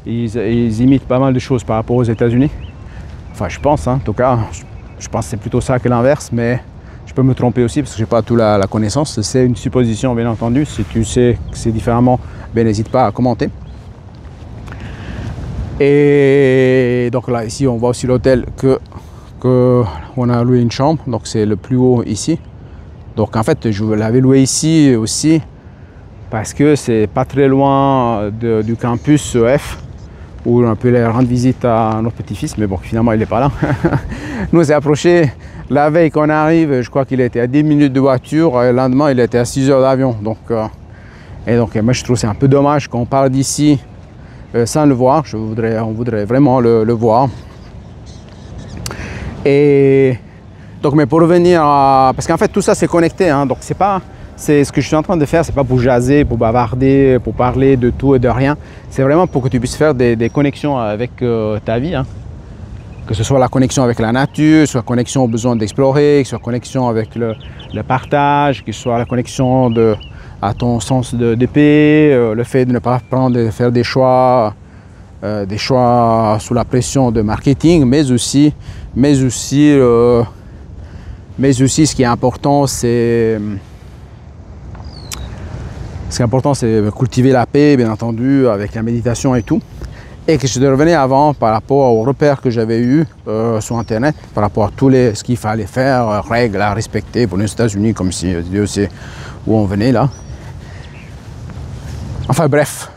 ils imitent pas mal de choses par rapport aux États-Unis. Enfin, je pense, hein, en tout cas, je pense que c'est plutôt ça que l'inverse, mais je peux me tromper aussi parce que je n'ai pas toute la connaissance. C'est une supposition, bien entendu. Si tu sais que c'est différemment, ben, n'hésite pas à commenter. Et donc là, ici, on voit aussi l'hôtel qu'on a loué une chambre. Donc c'est le plus haut ici. Donc en fait, je l'avais loué ici aussi parce que c'est pas très loin du campus F où on peut aller rendre visite à notre petit-fils, mais bon, finalement, il n'est pas là. Nous, on s'est approché la veille qu'on arrive, je crois qu'il était à 10 minutes de voiture, et le lendemain, il était à 6 heures d'avion. Donc, moi, je trouve que c'est un peu dommage qu'on part d'ici sans le voir. On voudrait vraiment le voir. Et donc, mais pour revenir à... Parce qu'en fait, tout ça, c'est connecté, hein, donc c'est ce que je suis en train de faire, c'est pas pour jaser, pour bavarder, pour parler de tout et de rien. C'est vraiment pour que tu puisses faire des connexions avec ta vie. Hein. Que ce soit la connexion avec la nature, que ce soit la connexion au besoin d'explorer, que ce soit la connexion avec le partage, que ce soit la connexion à ton sens de paix, le fait de ne pas faire des choix sous la pression de marketing, mais aussi ce qui est important, c'est cultiver la paix, bien entendu, avec la méditation et tout. Et que je te revenais avant par rapport aux repères que j'avais eus sur Internet, par rapport à ce qu'il fallait faire, règles à respecter pour les États-Unis, comme si Dieu sait où on venait là. Enfin bref,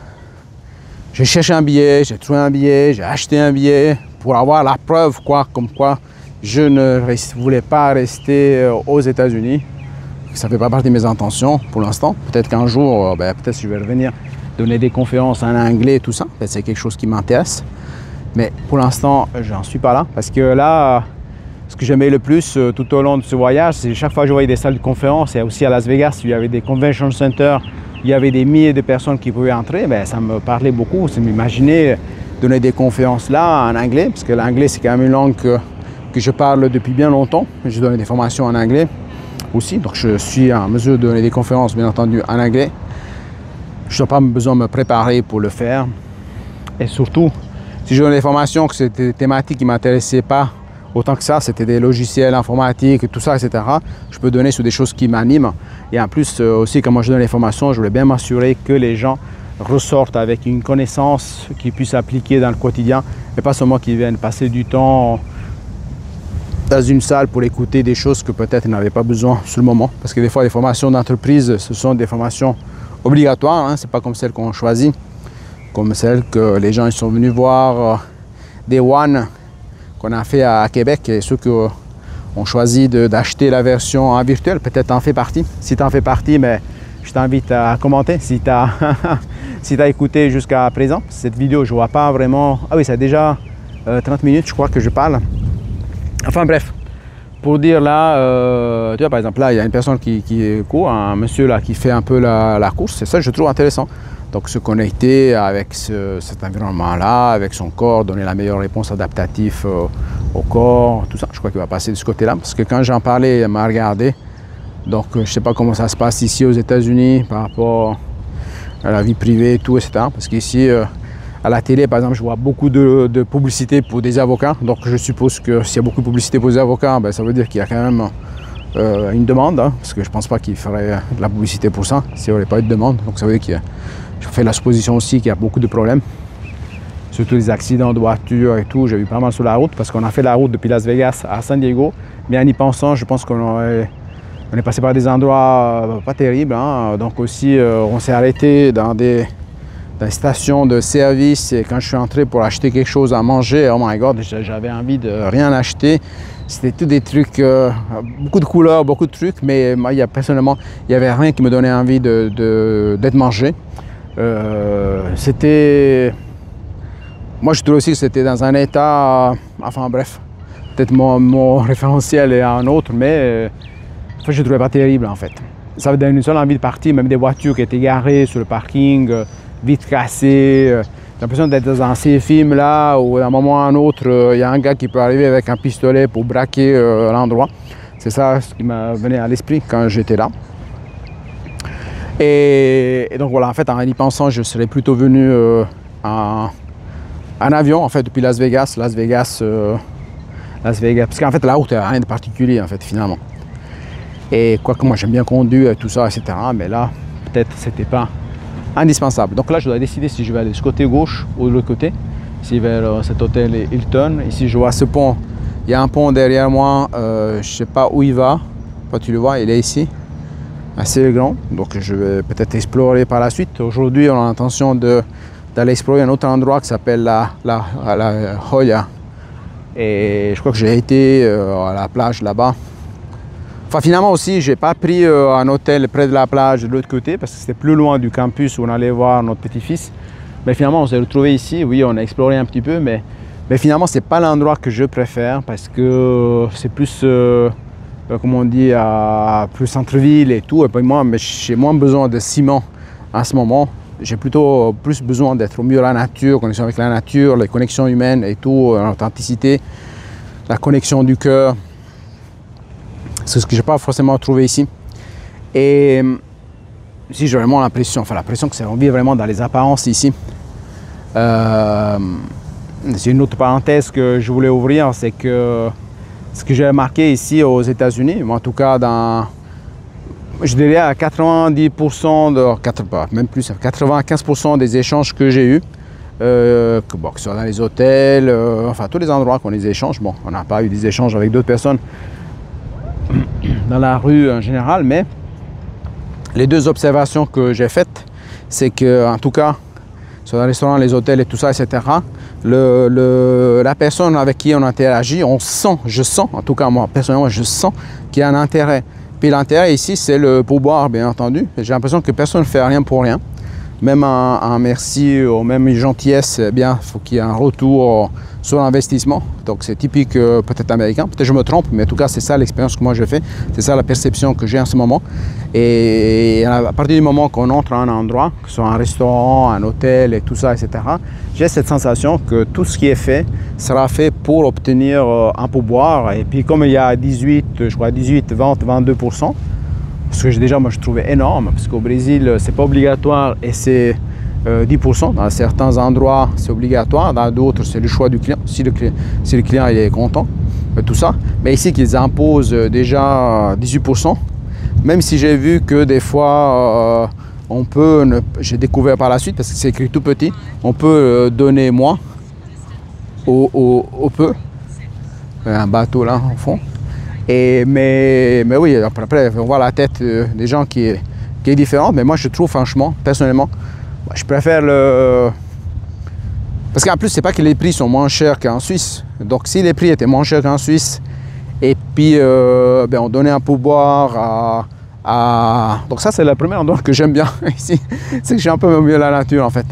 j'ai cherché un billet, j'ai trouvé un billet, j'ai acheté un billet pour avoir la preuve, comme quoi je ne voulais pas rester aux États-Unis. Ça ne fait pas partie de mes intentions pour l'instant. Peut-être qu'un jour, peut-être je vais revenir donner des conférences en anglais, tout ça. C'est quelque chose qui m'intéresse. Mais pour l'instant, j'en suis pas là. Parce que là, ce que j'aimais le plus tout au long de ce voyage, c'est chaque fois que je voyais des salles de conférences, et aussi à Las Vegas, il y avait des convention centers, il y avait des milliers de personnes qui pouvaient entrer. Ça me parlait beaucoup. C'est m'imaginer donner des conférences là en anglais. Parce que l'anglais, c'est quand même une langue que je parle depuis bien longtemps. Je donne des formations en anglais aussi, donc je suis en mesure de donner des conférences, bien entendu, en anglais. Je n'ai pas besoin de me préparer pour le faire. Et surtout, si je donne des formations, que c'était des thématiques qui ne m'intéressaient pas autant que ça, c'était des logiciels informatiques, tout ça, etc. Je peux donner sur des choses qui m'animent. Et en plus, aussi, quand moi je donne les formations, je voulais bien m'assurer que les gens ressortent avec une connaissance qu'ils puissent appliquer dans le quotidien, et pas seulement qu'ils viennent passer du temps dans une salle pour écouter des choses que peut-être ils n'avaient pas besoin sur le moment. Parce que des fois, les formations d'entreprise, ce sont des formations obligatoires, hein. Ce n'est pas comme celles qu'on choisit, comme celles que les gens ils sont venus voir des One qu'on a fait à Québec, et ceux qui ont choisi d'acheter la version en virtuel, peut-être en fais partie. Si tu en fais partie, mais je t'invite à commenter si tu as, si as écouté jusqu'à présent. Cette vidéo, je ne vois pas vraiment... Ah oui, c'est déjà 30 minutes, je crois que je parle. Enfin bref, pour dire là, tu vois, par exemple là, il y a une personne qui court, un monsieur là qui fait un peu la course, c'est ça que je trouve intéressant. Donc se connecter avec cet environnement-là, avec son corps, donner la meilleure réponse adaptative au corps, tout ça. Je crois qu'il va passer de ce côté-là, parce que quand j'en parlais, il m'a regardé. Donc je ne sais pas comment ça se passe ici aux États-Unis par rapport à la vie privée et tout, etc. Parce qu'ici, à la télé, par exemple, je vois beaucoup de publicité pour des avocats. Donc je suppose que s'il y a beaucoup de publicité pour des avocats, ça veut dire qu'il y a quand même une demande, hein, parce que je ne pense pas qu'il ferait de la publicité pour ça, s'il n'y aurait pas eu de demande. Donc ça veut dire que je fais la supposition aussi qu'il y a beaucoup de problèmes. Surtout les accidents de voiture et tout, j'ai eu pas mal sur la route, parce qu'on a fait la route depuis Las Vegas à San Diego. Mais en y pensant, je pense qu'on est passé par des endroits pas terribles, hein. Donc aussi, on s'est arrêté dans des stations de service, et quand je suis entré pour acheter quelque chose à manger, oh my god, j'avais envie de rien acheter. C'était tous des trucs, beaucoup de couleurs, beaucoup de trucs, mais moi, personnellement, il n'y avait rien qui me donnait envie d'être mangé. Moi, je trouve aussi que c'était dans un état, enfin bref, peut-être mon référentiel est un autre, mais je ne trouvais pas terrible en fait. Ça me donne une seule envie de partir, même des voitures qui étaient garées sur le parking, vite cassées. J'ai l'impression d'être dans ces films-là où d'un moment à un autre, il y a un gars qui peut arriver avec un pistolet pour braquer l'endroit. C'est ça ce qui m'a venu à l'esprit quand j'étais là. Et donc voilà, en fait, en y pensant, je serais plutôt venu en avion, en fait, depuis Las Vegas. Las Vegas, parce qu'en fait, la route, il n'y a rien de particulier, en fait, finalement. Et quoique moi, j'aime bien conduire et tout ça, etc. Mais là, peut-être, c'était pas indispensable. Donc là, je dois décider si je vais aller de ce côté gauche ou de l'autre côté, ici vers cet hôtel Hilton. Ici, je vois ce pont. Il y a un pont derrière moi, je ne sais pas où il va. Toi, tu le vois, il est ici, assez grand. Donc, je vais peut-être explorer par la suite. Aujourd'hui, on a l'intention d'aller explorer un autre endroit qui s'appelle la Jolla. Et je crois que j'ai été à la plage là-bas. Enfin, finalement aussi, je n'ai pas pris un hôtel près de la plage de l'autre côté parce que c'était plus loin du campus où on allait voir notre petit-fils. Mais finalement, on s'est retrouvé ici. Oui, on a exploré un petit peu, mais finalement, ce n'est pas l'endroit que je préfère parce que c'est plus, comme on dit, plus centre-ville et tout. Et puis moi, j'ai moins besoin de ciment en ce moment. J'ai plutôt plus besoin d'être au mieux à la nature, connexion avec la nature, les connexions humaines et tout, l'authenticité, la connexion du cœur. C'est ce que je n'ai pas forcément trouvé ici. Et ici, j'ai vraiment l'impression que on vit vraiment dans les apparences ici. C'est une autre parenthèse que je voulais ouvrir, c'est que ce que j'ai remarqué ici aux États-Unis, en tout cas je dirais à 90%, même plus, 95% des échanges que j'ai eus, que ce soit dans les hôtels, enfin tous les endroits qu'on les échange. Bon, on n'a pas eu des échanges avec d'autres personnes dans la rue en général, mais les deux observations que j'ai faites, c'est que en tout cas, sur les restaurants, les hôtels et tout ça, etc., la personne avec qui on interagit, je sens, en tout cas moi personnellement, je sens qu'il y a un intérêt. Puis l'intérêt ici, c'est le pourboire, bien entendu. J'ai l'impression que personne ne fait rien pour rien. Même un merci ou même une gentillesse, eh bien, il faut qu'il y ait un retour sur l'investissement. Donc c'est typique peut-être américain, peut-être je me trompe, mais en tout cas c'est ça l'expérience que moi je fais, c'est ça la perception que j'ai en ce moment. Et à partir du moment qu'on entre à un endroit, que ce soit un restaurant, un hôtel et tout ça, etc., j'ai cette sensation que tout ce qui est fait sera fait pour obtenir un pourboire. Et puis comme il y a 18, 20, 22%, ce que moi je trouvais énorme, parce qu'au Brésil c'est pas obligatoire et c'est 10%. Dans certains endroits c'est obligatoire, dans d'autres c'est le choix du client, si le client il est content, tout ça. Mais ici qu'ils imposent déjà 18%, même si j'ai vu que des fois on peut, j'ai découvert par la suite, parce que c'est écrit tout petit, on peut donner moins au peu. Un bateau là au fond. Mais oui, après on voit la tête des gens qui est différente, mais moi je trouve franchement, personnellement, je préfère parce qu'en plus c'est pas que les prix sont moins chers qu'en Suisse. Donc si les prix étaient moins chers qu'en Suisse et puis on donnait un pourboire donc ça c'est le premier endroit que j'aime bien ici, c'est que j'ai un peu mieux la nature en fait,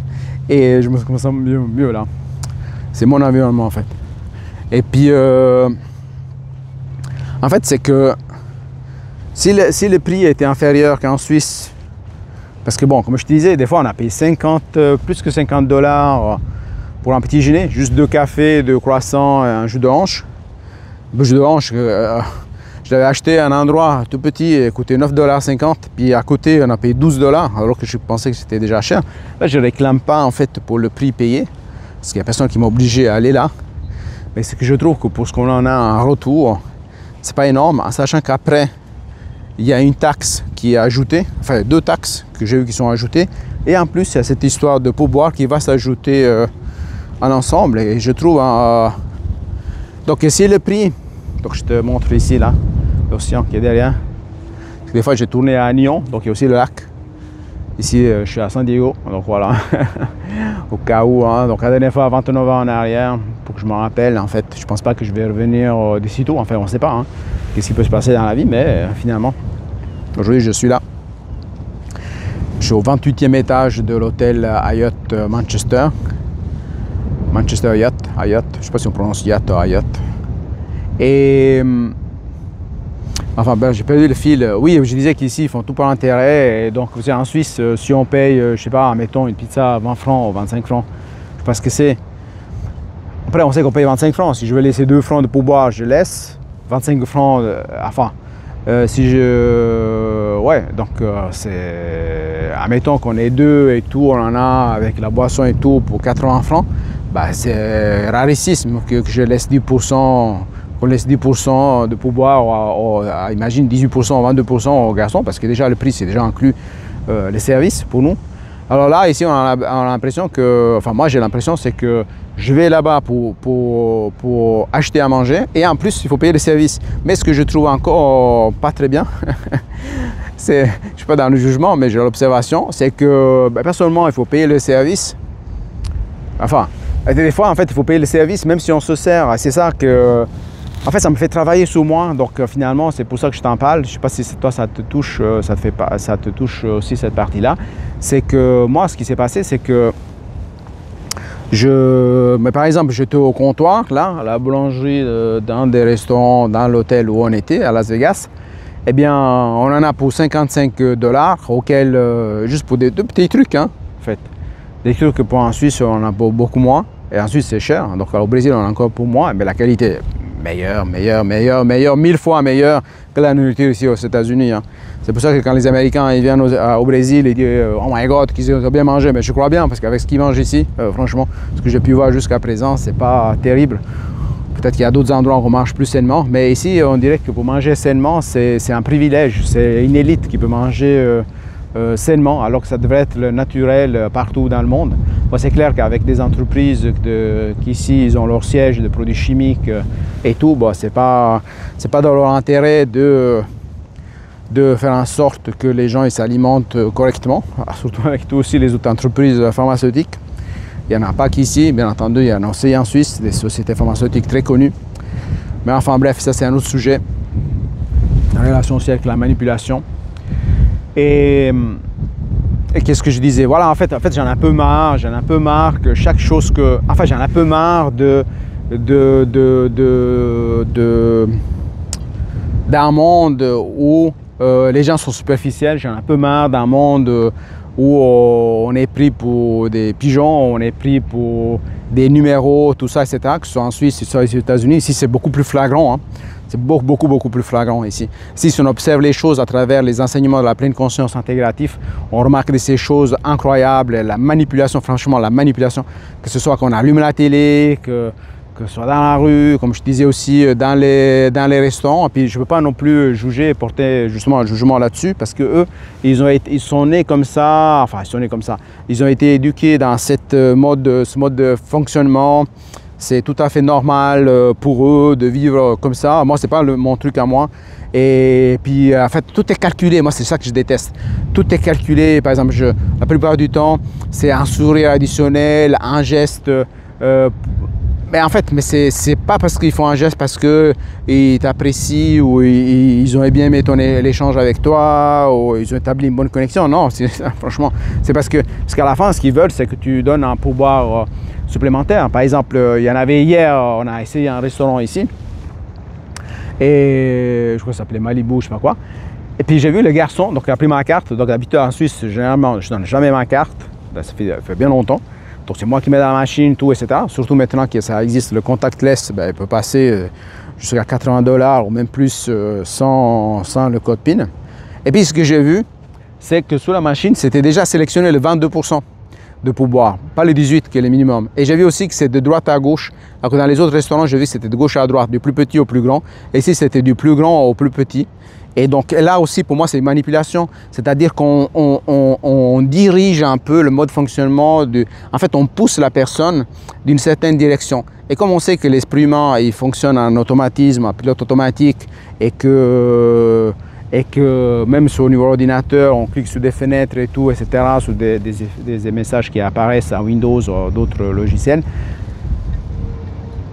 et je me sens mieux là, c'est mon environnement en fait. Et puis en fait, c'est que si le prix était inférieur qu'en Suisse, parce que bon, comme je te disais, des fois on a payé plus que $50 pour un petit déjeuner, juste 2 cafés, 2 croissants et un jus de hanche. Le jus de hanche, je l'avais acheté à un endroit tout petit, il coûtait $9,50, puis à côté on a payé $12, alors que je pensais que c'était déjà cher. Là, je ne réclame pas en fait pour le prix payé, parce qu'il n'y a personne qui m'a obligé à aller là. Mais c'est que je trouve que pour ce qu'on en a en retour, c'est pas énorme, en sachant qu'après, il y a une taxe qui est ajoutée, enfin 2 taxes que j'ai vu qui sont ajoutées. Et en plus, il y a cette histoire de pourboire qui va s'ajouter en ensemble. Et je trouve... donc ici le prix, donc je te montre ici là, l'océan qui est derrière. Parce que des fois j'ai tourné à Nyon, donc il y a aussi le lac. Ici je suis à San Diego, donc voilà, au cas où. Hein. Donc la dernière fois, 29 ans en arrière, pour que je me rappelle, en fait, je pense pas que je vais revenir d'ici tôt. Enfin, on ne sait pas hein, qu'est-ce qui peut se passer dans la vie, mais finalement, aujourd'hui je suis là. Je suis au 28e étage de l'hôtel Hyatt Manchester. Manchester Hyatt, je ne sais pas si on prononce Hyatt ou Hyatt. Et enfin, ben, j'ai perdu le fil. Oui, je disais qu'ici, ils font tout par intérêt. Et donc, en Suisse, si on paye, je sais pas, mettons une pizza à 20 francs ou 25 francs, je sais pas ce que c'est. Après, on sait qu'on paye 25 francs. Si je veux laisser 2 francs de pourboire, je laisse. 25 francs, enfin, si je... Ouais, donc c'est... Admettons qu'on est 2 et tout, on en a avec la boisson et tout pour 80 francs. Bah, c'est rarissime que je laisse 10%, qu'on laisse 10% de pourboire, imagine 18% ou 22% aux garçons, parce que déjà le prix c'est déjà inclus les services pour nous. Alors là, ici, on a l'impression que, enfin moi j'ai l'impression, c'est que je vais là-bas pour acheter à manger et en plus il faut payer les services. Mais ce que je trouve encore pas très bien, c'est, je ne suis pas dans le jugement, mais j'ai l'observation, c'est que ben, personnellement il faut payer le service. Enfin, des fois en fait il faut payer le service même si on se sert. C'est ça que, en fait ça me fait travailler sur moi. Donc finalement c'est pour ça que je t'en parle. Je ne sais pas si toi ça te touche, ça te touche aussi cette partie-là. C'est que moi ce qui s'est passé c'est que mais par exemple, j'étais au comptoir, là, à la boulangerie dans des restaurants, dans l'hôtel où on était, à Las Vegas. Eh bien, on en a pour 55 $, auquel, juste pour des petits trucs, hein, en fait. Des trucs que pour en Suisse, on en a pour beaucoup moins. Et en Suisse, c'est cher. Donc, au Brésil, on en a encore pour moins. Mais la qualité est meilleure, 1000 fois meilleure que la nourriture ici aux États-Unis. Hein. C'est pour ça que quand les Américains ils viennent au Brésil, ils disent oh my god, qu'ils ont bien mangé. Mais je crois bien, parce qu'avec ce qu'ils mangent ici, franchement, ce que j'ai pu voir jusqu'à présent, c'est pas terrible. Peut-être qu'il y a d'autres endroits où on mange plus sainement, mais ici, on dirait que pour manger sainement, c'est un privilège. C'est une élite qui peut manger sainement, alors que ça devrait être le naturel partout dans le monde. Bon, c'est clair qu'avec des entreprises qu'ici, ils ont leur siège de produits chimiques et tout, bon, c'est pas dans leur intérêt de faire en sorte que les gens s'alimentent correctement, surtout avec tout aussi les autres entreprises pharmaceutiques. Il n'y en a pas qu'ici, bien entendu, il y en a aussi en Suisse, des sociétés pharmaceutiques très connues. Mais enfin bref, ça c'est un autre sujet, en relation aussi avec la manipulation. Et qu'est-ce que je disais? Voilà, en fait j'en ai un peu marre que chaque chose que... Enfin, j'en ai un peu marre d'un monde où les gens sont superficiels. J'en ai un peu marre d'un monde où on est pris pour des pigeons, on est pris pour des numéros, tout ça, etc. Que ce soit en Suisse, que ce soit aux États-Unis. Ici, c'est beaucoup plus flagrant. Hein. C'est beaucoup plus flagrant ici. Si on observe les choses à travers les enseignements de la pleine conscience intégrative, on remarque ces choses incroyables. La manipulation, franchement, la manipulation, que ce soit qu'on allume la télé, que ce soit dans la rue, comme je disais aussi, dans les restaurants. Et puis je ne peux pas non plus juger, porter justement un jugement là-dessus, parce que eux, ils sont nés comme ça, enfin ils sont nés comme ça. Ils ont été éduqués dans ce mode de fonctionnement. C'est tout à fait normal pour eux de vivre comme ça. Moi, ce n'est pas mon truc à moi. Et puis, en fait, tout est calculé. Moi, c'est ça que je déteste. Tout est calculé. Par exemple, la plupart du temps, c'est un sourire additionnel, un geste. Mais en fait, c'est pas parce qu'ils font un geste parce qu'ils t'apprécient ou ils ont bien aimé l'échange avec toi ou ils ont établi une bonne connexion. Non, franchement, c'est parce qu'à la fin, ce qu'ils veulent, c'est que tu donnes un pourboire supplémentaire. Par exemple, il y en avait hier, on a essayé un restaurant ici et je crois que ça s'appelait Malibu, je sais pas quoi. Et puis j'ai vu le garçon, donc il a pris ma carte. Donc d'habitude en Suisse, généralement, je donne jamais ma carte. Ça fait bien longtemps. Donc c'est moi qui mets dans la machine, tout, etc. Surtout maintenant que ça existe, le contactless, ben, il peut passer jusqu'à 80 $ ou même plus sans le code PIN. Et puis ce que j'ai vu, c'est que sur la machine, c'était déjà sélectionné le 22%. de pourboire, pas les 18 qui est le minimum. Et j'ai vu aussi que c'est de droite à gauche, alors que dans les autres restaurants, j'ai vu que c'était de gauche à droite, du plus petit au plus grand. Et ici, c'était du plus grand au plus petit. Et donc là aussi, pour moi, c'est une manipulation, c'est-à-dire qu'on dirige un peu le mode de fonctionnement, en fait, on pousse la personne d'une certaine direction. Et comme on sait que l'esprit humain, il fonctionne en automatisme, en pilote automatique, et que même sur le niveau ordinateur, on clique sur des fenêtres et tout, etc., sur des messages qui apparaissent à Windows ou d'autres logiciels,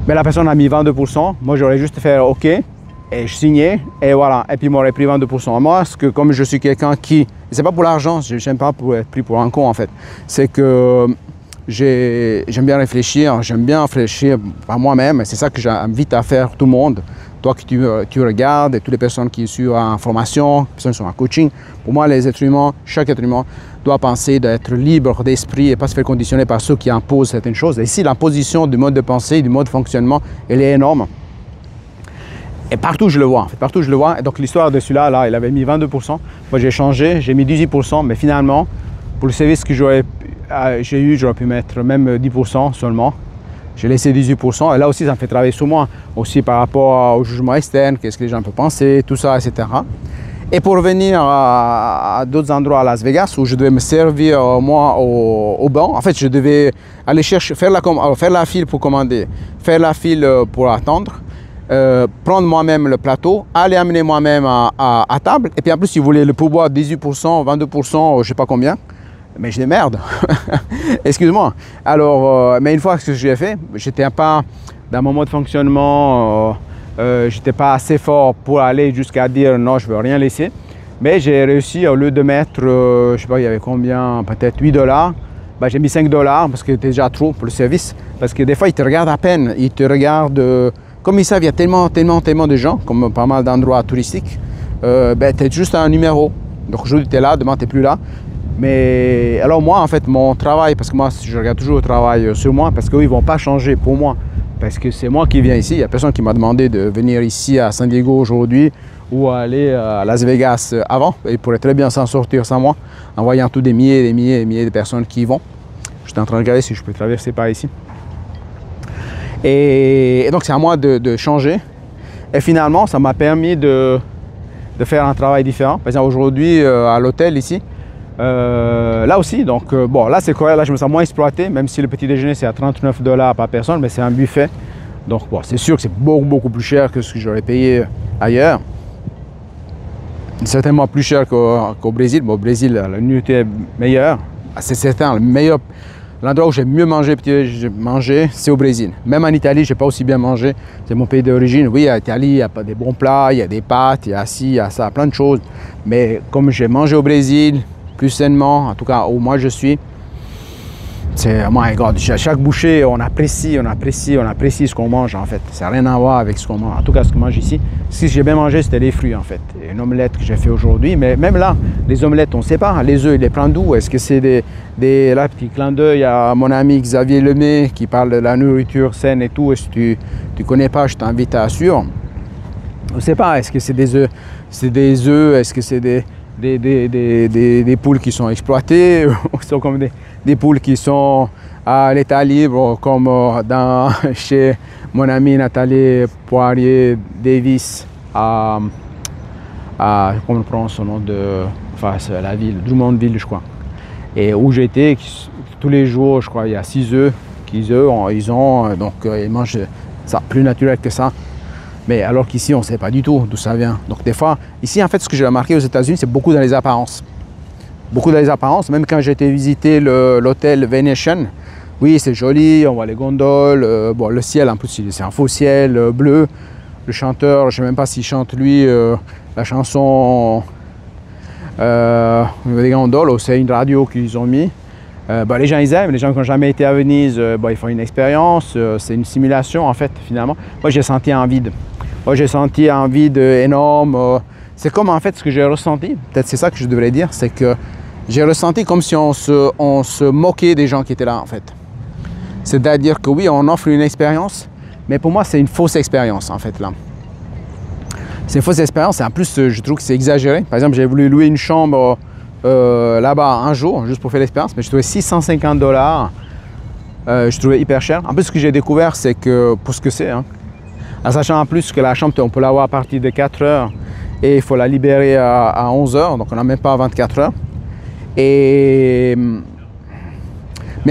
mais la personne a mis 22%, moi j'aurais juste fait OK, et je signais, et voilà, et puis il m'aurait pris 22%. Moi, parce que comme je suis quelqu'un qui, c'est pas pour l'argent, je n'aime pas pour être pris pour un con en fait, c'est que j'aime bien réfléchir à moi-même, et c'est ça que j'invite à faire tout le monde. Toi que tu regardes, et toutes les personnes qui sont en formation, les personnes qui sont en coaching, pour moi les êtres humains, chaque être humain doit penser d'être libre d'esprit et pas se faire conditionner par ceux qui imposent certaines choses. Et ici, l'imposition du mode de pensée, du mode de fonctionnement, elle est énorme. Et partout je le vois, en fait, partout je le vois. Et donc l'histoire de celui-là, là, il avait mis 22%. Moi j'ai changé, j'ai mis 18%, mais finalement, pour le service que j'ai eu, j'aurais pu mettre même 10% seulement. J'ai laissé 18%. Et là aussi, ça me fait travailler sur moi. Aussi par rapport au jugement externe, qu'est-ce que les gens peuvent penser, tout ça, etc. Et pour revenir à d'autres endroits à Las Vegas où je devais me servir moi au banc, en fait, je devais aller chercher, faire la file pour commander, faire la file pour attendre. Prendre moi-même le plateau, aller amener moi-même à table. Et puis en plus, si vous voulez le pourboire 18%, 22%, je ne sais pas combien. Mais je dis merde, excuse-moi. Alors, mais une fois que j'ai fait, j'étais pas dans mon mode de fonctionnement, j'étais pas assez fort pour aller jusqu'à dire non, je veux rien laisser. Mais j'ai réussi, au lieu de mettre, je sais pas, il y avait combien, peut-être $8, bah, j'ai mis $5 parce que c'était déjà trop pour le service. Parce que des fois, ils te regardent à peine, ils te regardent. Comme ils savent, il y a tellement de gens, comme pas mal d'endroits touristiques, ben, tu es juste un numéro. Donc aujourd'hui, tu es là, demain, tu n'es plus là. Mais alors moi, en fait, mon travail, parce que moi, je regarde toujours le travail sur moi, parce qu'eux, ils ne vont pas changer pour moi. Parce que c'est moi qui viens ici. Il n'y a personne qui m'a demandé de venir ici à San Diego aujourd'hui ou aller à Las Vegas avant. Ils pourraient très bien s'en sortir sans moi, en voyant tous des milliers et des milliers et des milliers de personnes qui y vont. J'étais en train de regarder si je peux traverser par ici. Et donc, c'est à moi de changer. Et finalement, ça m'a permis de faire un travail différent. Par exemple, aujourd'hui, à l'hôtel ici, là aussi, donc bon, là c'est correct, là je me sens moins exploité, même si le petit déjeuner c'est à $39 par personne, mais c'est un buffet. Donc bon, c'est sûr que c'est beaucoup plus cher que ce que j'aurais payé ailleurs. Certainement plus cher qu'au Brésil. Bon, au Brésil, la nourriture est meilleure. C'est certain, l'endroit où j'ai mieux mangé, c'est au Brésil. Même en Italie, je n'ai pas aussi bien mangé. C'est mon pays d'origine. Oui, en Italie, il y a pas des bons plats, il y a des pâtes, il y a ci, il y a ça, plein de choses. Mais comme j'ai mangé au Brésil, plus sainement, en tout cas où moi je suis, c'est, my God, à chaque bouchée, on apprécie ce qu'on mange en fait. Ça n'a rien à voir avec ce qu'on mange. En tout cas, ce qu'on mange ici, si j'ai bien mangé, c'était les fruits en fait. Et une omelette que j'ai fait aujourd'hui, mais même là, les omelettes, on ne sait pas. Les œufs, il les prend d'où? Est-ce que c'est là, petit clin d'œil à mon ami Xavier Lemay qui parle de la nourriture saine et tout. Et si tu ne connais pas, je t'invite à suivre. On ne sait pas. Est-ce que c'est des œufs? Est-ce que c'est des poules qui sont exploitées, ou sont comme des poules qui sont à l'état libre, comme chez mon ami Nathalie Poirier-Davis comment on prononce son nom enfin c'est la ville, Drummondville je crois. Et où j'étais, tous les jours, je crois, il y a 6 œufs qu'ils ont, donc ils mangent ça plus naturel que ça. Mais alors qu'ici, on ne sait pas du tout d'où ça vient. Donc des fois, ici, en fait, ce que j'ai remarqué aux États-Unis, c'est beaucoup dans les apparences. Beaucoup dans les apparences. Même quand j'ai été visiter l'hôtel Venetian, oui, c'est joli, on voit les gondoles. Bon, le ciel, en plus, c'est un faux ciel bleu. Le chanteur, je ne sais même pas s'il chante, lui, la chanson au niveau des gondoles, ou c'est une radio qu'ils ont mis. Les gens, ils aiment. Les gens qui n'ont jamais été à Venise, ils font une expérience. C'est une simulation, en fait, finalement. Moi, j'ai senti un vide. Moi, j'ai senti un vide énorme. C'est comme, en fait, ce que j'ai ressenti. Peut-être c'est ça que je devrais dire. C'est que j'ai ressenti comme si on se moquait des gens qui étaient là, en fait. C'est-à-dire que oui, on offre une expérience, mais pour moi, c'est une fausse expérience, en fait, là. C'est une fausse expérience. Et en plus, je trouve que c'est exagéré. Par exemple, j'ai voulu louer une chambre là-bas un jour, juste pour faire l'expérience, mais je trouvais 650 $. Je trouvais hyper cher. En plus, ce que j'ai découvert, c'est que pour ce que c'est, hein, en sachant en plus que la chambre, on peut l'avoir à partir de 4 heures et il faut la libérer à 11 heures, donc on n'a même pas 24 heures. Mais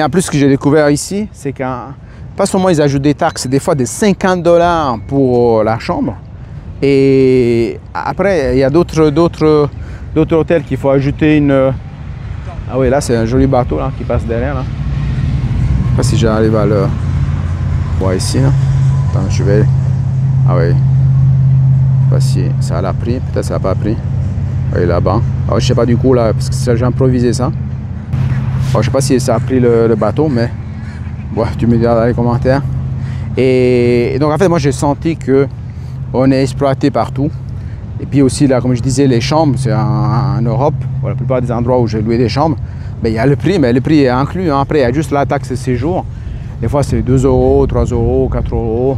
en plus, ce que j'ai découvert ici, c'est qu'à pas seulement ils ajoutent des taxes, des fois des 50 $ pour la chambre. Et après, il y a d'autres hôtels qu'il faut ajouter une... Ah oui, là, c'est un joli bateau là, qui passe derrière. Là. Je ne sais pas si j'arrive à le voir ici. Là. Attends, je vais... Ah oui. Je ne sais pas si ça l'a pris. Peut-être ça n'a pas pris. Oui, là-bas. Je ne sais pas du coup, là, parce que j'ai improvisé ça. Je ne sais pas si ça a pris le bateau, mais... Bon, tu me diras dans les commentaires. Et donc, en fait, moi, j'ai senti que on est exploité partout. Et puis aussi, là, comme je disais, les chambres, c'est en Europe, pour la plupart des endroits où j'ai loué des chambres, ben, il y a le prix, mais le prix est inclus. Hein. Après, il y a juste la taxe de séjour. Des fois, c'est 2 €, 3 €, 4 €.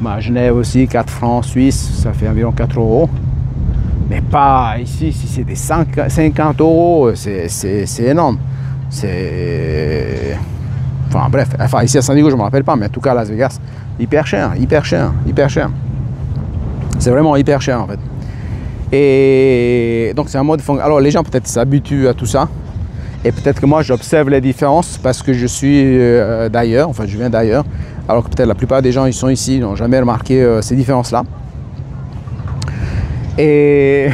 À Genève aussi, 4 francs suisses, ça fait environ 4 €. Mais pas ici, si c'est des 50 €, c'est énorme. C'est... Enfin bref, ici à San Diego, je ne me rappelle pas, mais en tout cas à Las Vegas, hyper cher, hyper cher, hyper cher. C'est vraiment hyper cher en fait. Et donc c'est un mode de fonction. Alors les gens peut-être s'habituent à tout ça. Et peut-être que moi j'observe les différences parce que je suis d'ailleurs, enfin je viens d'ailleurs. Alors que peut-être la plupart des gens ils sont ici, n'ont jamais remarqué ces différences-là. Et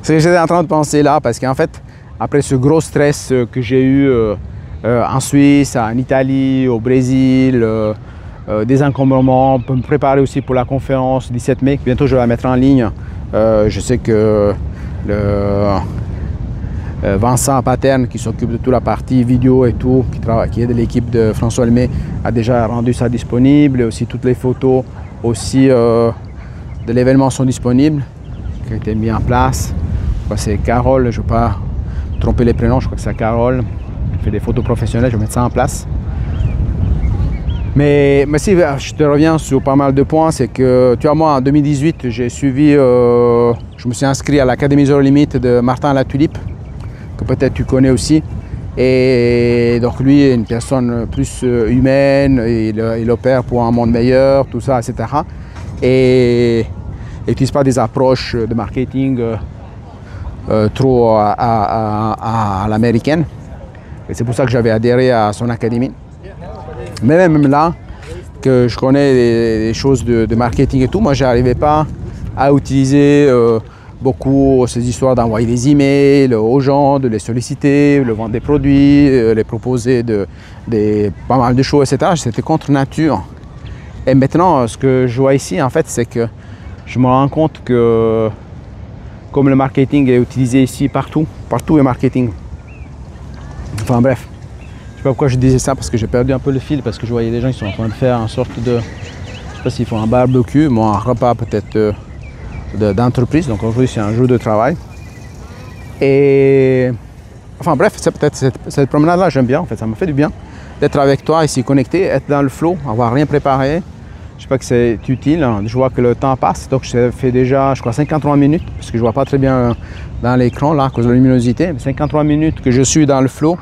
c'est ce que j'étais en train de penser là, parce qu'en fait, après ce gros stress que j'ai eu en Suisse, en Italie, au Brésil, des encombrements, pour me préparer aussi pour la conférence 17 mai, bientôt je vais la mettre en ligne. Je sais que Vincent Paterne, qui s'occupe de toute la partie vidéo et tout, qui est de l'équipe de François Lemay, a déjà rendu ça disponible. Et aussi toutes les photos aussi de l'événement sont disponibles, qui ont été mis en place. C'est Carole, je ne vais pas tromper les prénoms, je crois que c'est Carole. Fait des photos professionnelles, je vais mettre ça en place. Mais si je te reviens sur pas mal de points, c'est que tu vois, moi en 2018, j'ai suivi, je me suis inscrit à l'Académie Zero Limit de Martin Latulippe, que peut-être tu connais aussi. Et donc lui est une personne plus humaine, il opère pour un monde meilleur, tout ça, etc. Et il n'utilise pas des approches de marketing trop à l'américaine. Et c'est pour ça que j'avais adhéré à son académie. Mais même là, que je connais des choses de marketing et tout, moi je n'arrivais pas à utiliser beaucoup ces histoires d'envoyer des emails aux gens, de les solliciter, de vendre des produits, les proposer pas mal de choses, etc. C'était contre nature. Et maintenant, ce que je vois ici, en fait, c'est que je me rends compte que comme le marketing est utilisé ici partout est marketing. Enfin bref, je sais pas pourquoi je disais ça, parce que j'ai perdu un peu le fil, parce que je voyais des gens qui sont en train de faire une sorte de, je sais pas s'ils font un barbecue, moi un repas peut-être d'entreprise, donc aujourd'hui c'est un jour de travail. Et enfin bref, c'est peut-être cette promenade-là, j'aime bien, en fait ça me fait du bien d'être avec toi ici connecté, être dans le flow, avoir rien préparé. Je sais pas que c'est utile, je vois que le temps passe, donc je fais déjà, je crois 53 minutes, parce que je vois pas très bien dans l'écran là, à cause de la luminosité, 53 minutes que je suis dans le flow,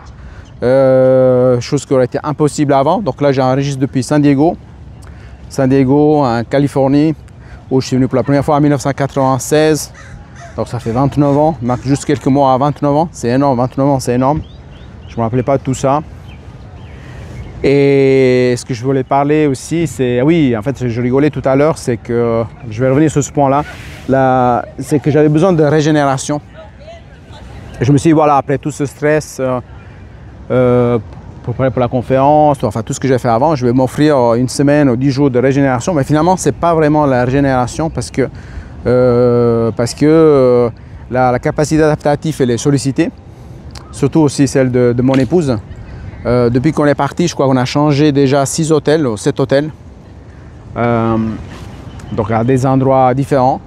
chose qui aurait été impossible avant. Donc là j'enregistre depuis San Diego en Californie, où je suis venu pour la première fois en 1996, donc ça fait 29 ans, il manque juste quelques mois à 29 ans, c'est énorme, 29 ans c'est énorme, je me rappelais pas de tout ça. Et ce que je voulais parler aussi, c'est, oui, en fait, je rigolais tout à l'heure, c'est que, je vais revenir sur ce point-là, c'est que j'avais besoin de régénération. Et je me suis dit, voilà, après tout ce stress, pour préparer pour la conférence, enfin tout ce que j'ai fait avant, je vais m'offrir une semaine ou 10 jours de régénération. Mais finalement, ce n'est pas vraiment la régénération parce que la capacité adaptative, elle est sollicitée, surtout aussi celle de mon épouse. Depuis qu'on est parti, je crois qu'on a changé déjà 6 hôtels ou 7 hôtels, donc à des endroits différents.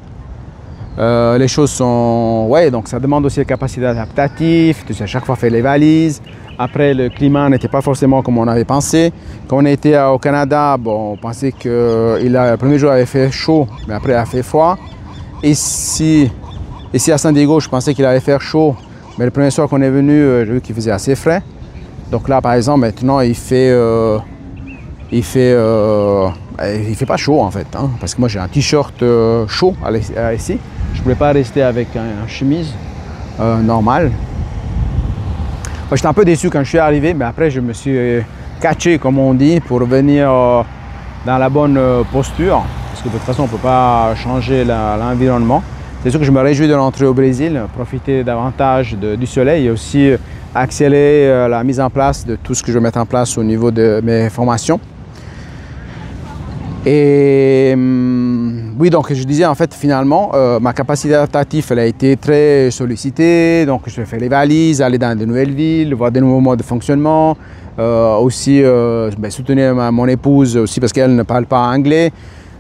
Les choses sont... Ouais, donc ça demande aussi la capacité adaptative, tu sais, à chaque fois faire les valises. Après, le climat n'était pas forcément comme on avait pensé. Quand on était au Canada, bon, on pensait que le premier jour avait fait chaud, mais après il a fait froid. Ici, Ici à San Diego, je pensais qu'il allait faire chaud, mais le premier soir qu'on est venu, j'ai vu qu'il faisait assez frais. Donc là, par exemple, maintenant, il fait pas chaud en fait, hein, parce que moi j'ai un t-shirt chaud ici. Je ne voulais pas rester avec une chemise normale. J'étais un peu déçu quand je suis arrivé, mais après je me suis catché, comme on dit, pour revenir dans la bonne posture, parce que de toute façon on ne peut pas changer l'environnement. C'est sûr que je me réjouis de rentrer au Brésil, profiter davantage du soleil et aussi accélérer la mise en place de tout ce que je vais mettre en place au niveau de mes formations. Et oui, donc je disais en fait finalement, ma capacité adaptative elle a été très sollicitée, donc je fais les valises, aller dans de nouvelles villes, voir des nouveaux modes de fonctionnement, aussi soutenir mon épouse aussi parce qu'elle ne parle pas anglais,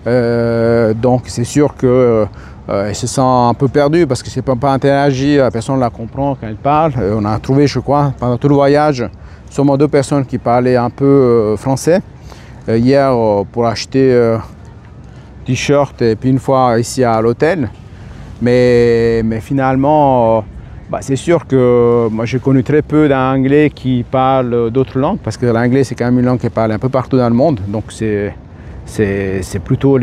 donc c'est sûr que elle se sent un peu perdue parce que si elle ne peut pas interagir, personne ne la comprend quand elle parle. On a trouvé, je crois, pendant tout le voyage, seulement 2 personnes qui parlaient un peu français. Hier, pour acheter t-shirt et puis une fois ici à l'hôtel. Mais finalement, c'est sûr que moi j'ai connu très peu d'anglais qui parlent d'autres langues parce que l'anglais c'est quand même une langue qui parle un peu partout dans le monde. Donc c'est plutôt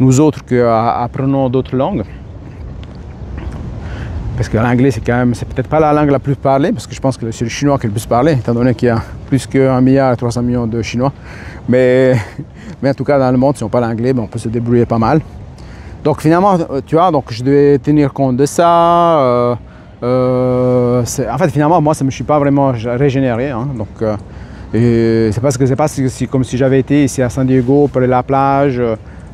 nous autres qui apprenons d'autres langues. Parce que l'anglais c'est peut-être pas la langue la plus parlée, parce que je pense que c'est le chinois qui est le plus parlé, étant donné qu'il y a plus que 1 milliard et 300 millions de Chinois. Mais en tout cas dans le monde, si on parle anglais, on peut se débrouiller pas mal. Donc finalement, tu vois, donc je devais tenir compte de ça. En fait, finalement, moi, ça ne me suis pas vraiment régénéré. Hein, donc c'est parce que c'est pas comme si j'avais été ici à San Diego, près de la plage,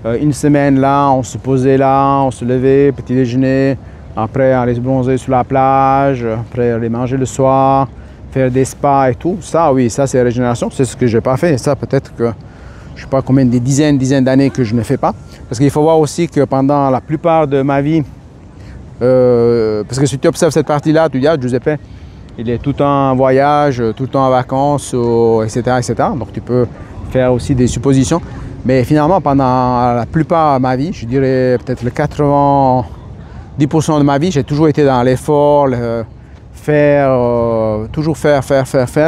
une semaine là, on se posait là, on se levait, petit déjeuner. Après, aller se bronzer sur la plage, après aller manger le soir, faire des spas et tout. Ça, oui, ça c'est régénération, c'est ce que je n'ai pas fait. Et ça, peut-être que je ne sais pas combien, des dizaines d'années que je ne fais pas. Parce qu'il faut voir aussi que pendant la plupart de ma vie, parce que si tu observes cette partie-là, tu dis, ah, Giuseppe, il est tout le temps en voyage, tout le temps en vacances, etc., etc. Donc tu peux faire aussi des suppositions. Mais finalement, pendant la plupart de ma vie, je dirais peut-être le 10% de ma vie, j'ai toujours été dans l'effort, toujours faire.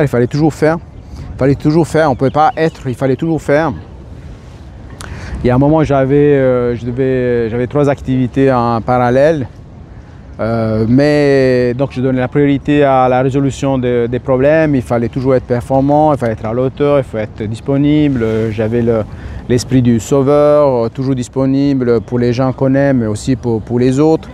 Il fallait toujours faire. On ne pouvait pas être, il fallait toujours faire. Il y a un moment, j'avais 3 activités en parallèle. Mais donc, je donnais la priorité à la résolution des problèmes. Il fallait toujours être performant, il fallait être à l'auteur, il fallait être disponible. J'avais l'esprit du sauveur, toujours disponible pour les gens qu'on aime, mais aussi pour les autres.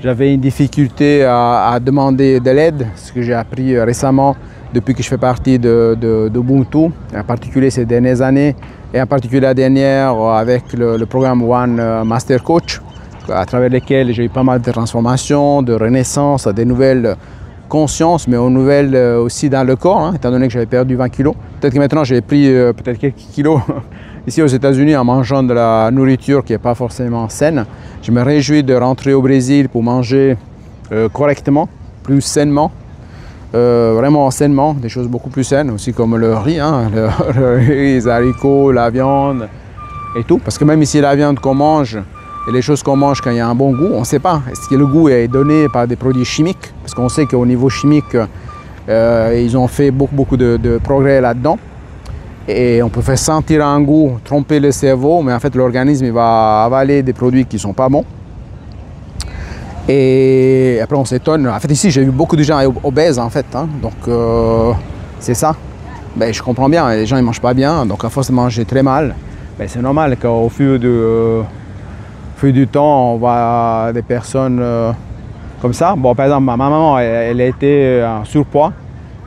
J'avais une difficulté à demander de l'aide, ce que j'ai appris récemment depuis que je fais partie d'Ubuntu, en particulier ces dernières années, et en particulier la dernière avec le programme One Master Coach, à travers lesquels j'ai eu pas mal de transformations, de renaissance, des nouvelles consciences, mais aux nouvelles aussi dans le corps, hein, étant donné que j'avais perdu 20 kilos. Peut-être que maintenant j'ai pris peut-être quelques kilos ici aux États-Unis en mangeant de la nourriture qui n'est pas forcément saine. Je me réjouis de rentrer au Brésil pour manger correctement, plus sainement, vraiment sainement, des choses beaucoup plus saines, aussi comme le riz, hein, le riz, les haricots, la viande et tout. Parce que même ici, la viande qu'on mange et les choses qu'on mange quand il y a un bon goût, on ne sait pas. Est-ce que le goût est donné par des produits chimiques? Parce qu'on sait qu'au niveau chimique, ils ont fait beaucoup de progrès là-dedans. Et on peut faire sentir un goût, tromper le cerveau, mais en fait l'organisme il va avaler des produits qui ne sont pas bons. Et après on s'étonne. En fait ici j'ai vu beaucoup de gens obèses en fait, hein. Donc c'est ça. Ben, je comprends bien, les gens ils ne mangent pas bien, donc à force de manger très mal, ben, c'est normal qu'au fur du temps on voit des personnes comme ça. Bon, par exemple ma maman elle a été en surpoids.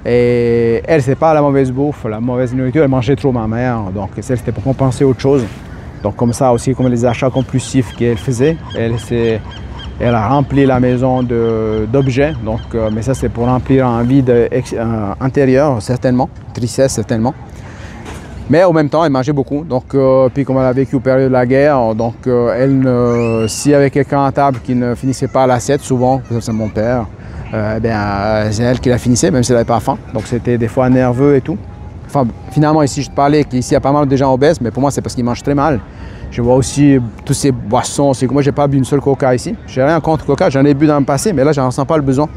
Et elle, c'est pas la mauvaise bouffe, la mauvaise nourriture, elle mangeait trop, ma mère. Donc celle, c'était pour compenser autre chose. Donc comme ça aussi, comme les achats compulsifs qu'elle faisait, elle a rempli la maison d'objets. Donc, mais ça, c'est pour remplir un vide intérieur, certainement, tristesse, certainement. Mais en même temps, elle mangeait beaucoup. Donc, puis comme elle a vécu au période de la guerre, donc s'il y avait quelqu'un à table qui ne finissait pas l'assiette, souvent, c'est mon père, c'est elle qui la finissait, même si elle n'avait pas faim. Donc c'était des fois nerveux et tout. Enfin, finalement, ici, je te parlais qu'ici, il y a pas mal de gens obèses, mais pour moi, c'est parce qu'ils mangent très mal. Je vois aussi tous ces boissons. Moi, j'ai pas bu une seule coca ici. J'ai rien contre coca, j'en ai bu dans le passé, mais là, je n'en ressens pas le besoin.